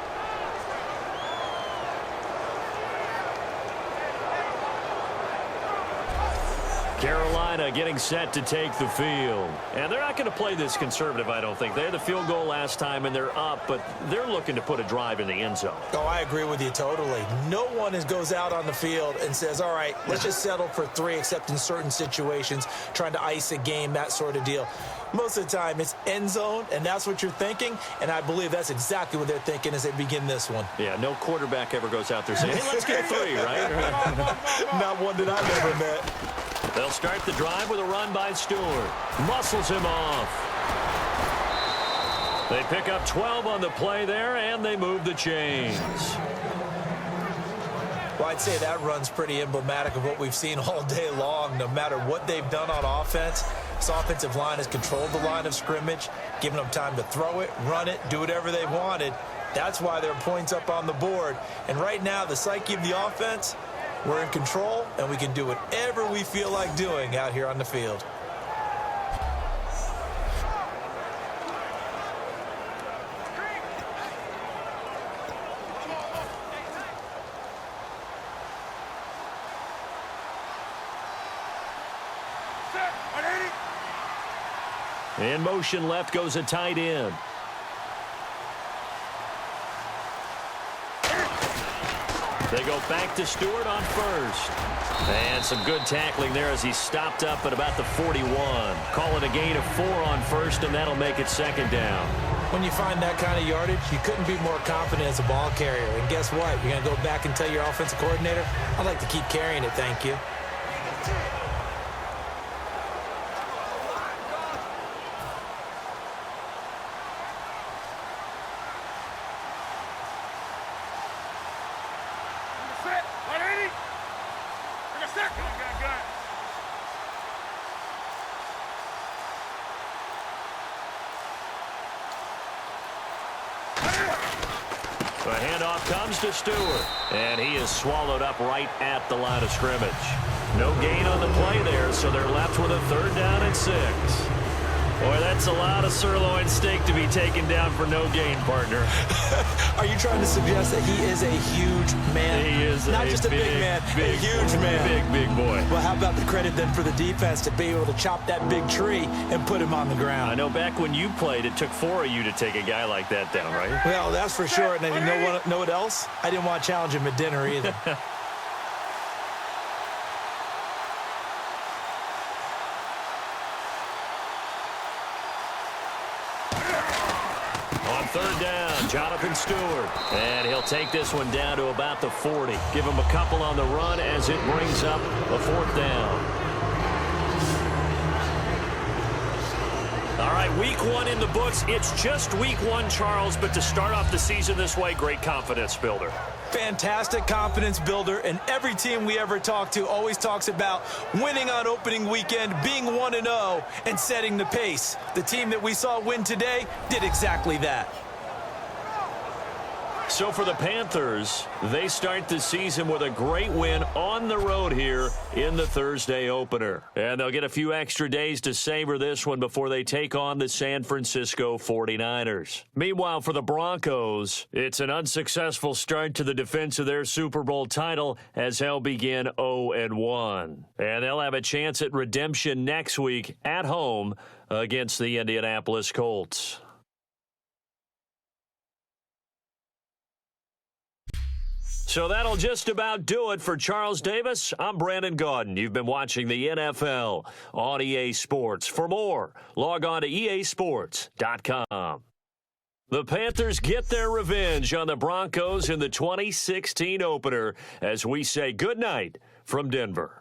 Carolina getting set to take the field. And they're not going to play this conservative, I don't think. They had the field goal last time, and they're up, but they're looking to put a drive in the end zone. Oh, I agree with you totally. No one goes out on the field and says, all right, let's just settle for 3, except in certain situations, trying to ice a game, that sort of deal. Most of the time, it's end zone, and that's what you're thinking, and I believe that's exactly what they're thinking as they begin this one. Yeah, no quarterback ever goes out there saying, hey, let's get 3, right? Not one that I've ever met. They'll start the drive with a run by Stewart. Muscles him off. They pick up 12 on the play there, and they move the chains. Well, I'd say that run's pretty emblematic of what we've seen all day long. No matter what they've done on offense, this offensive line has controlled the line of scrimmage, given them time to throw it, run it, do whatever they wanted. That's why there are points up on the board. And right now, the psyche of the offense, we're in control, and we can do whatever we feel like doing out here on the field. In motion left goes a tight end. They go back to Stewart on first. And some good tackling there as he stopped up at about the 41. Call it a gain of 4 on first, and that'll make it 2nd down. When you find that kind of yardage, you couldn't be more confident as a ball carrier. And guess what? You're going to go back and tell your offensive coordinator, I'd like to keep carrying it, thank you. Handoff comes to Stewart, and he is swallowed up right at the line of scrimmage. No gain on the play there, so they're left with a 3rd down and 6. Boy, that's a lot of sirloin steak to be taken down for no gain, partner. Are you trying to suggest that he is a huge man? He is not just a big man, a huge man. Big boy. Well, how about the credit then for the defense to be able to chop that big tree and put him on the ground? I know back when you played, it took 4 of you to take a guy like that down, right? Well, that's for sure. And you know what else? I didn't want to challenge him at dinner either. On 3rd down, Jonathan Stewart. And he'll take this one down to about the 40. Give him a couple on the run as it brings up a 4th down. All right, Week 1 in the books. It's just Week 1, Charles, but to start off the season this way, great confidence builder. Fantastic confidence builder, and every team we ever talk to always talks about winning on opening weekend, being 1-0, and setting the pace. The team that we saw win today did exactly that. So for the Panthers, they start the season with a great win on the road here in the Thursday opener. And they'll get a few extra days to savor this one before they take on the San Francisco 49ers. Meanwhile, for the Broncos, it's an unsuccessful start to the defense of their Super Bowl title as they'll begin 0-1. And they'll have a chance at redemption next week at home against the Indianapolis Colts. So that'll just about do it for Charles Davis. I'm Brandon Gaudin. You've been watching the NFL on EA Sports. For more, log on to easports.com. The Panthers get their revenge on the Broncos in the 2016 opener as we say goodnight from Denver.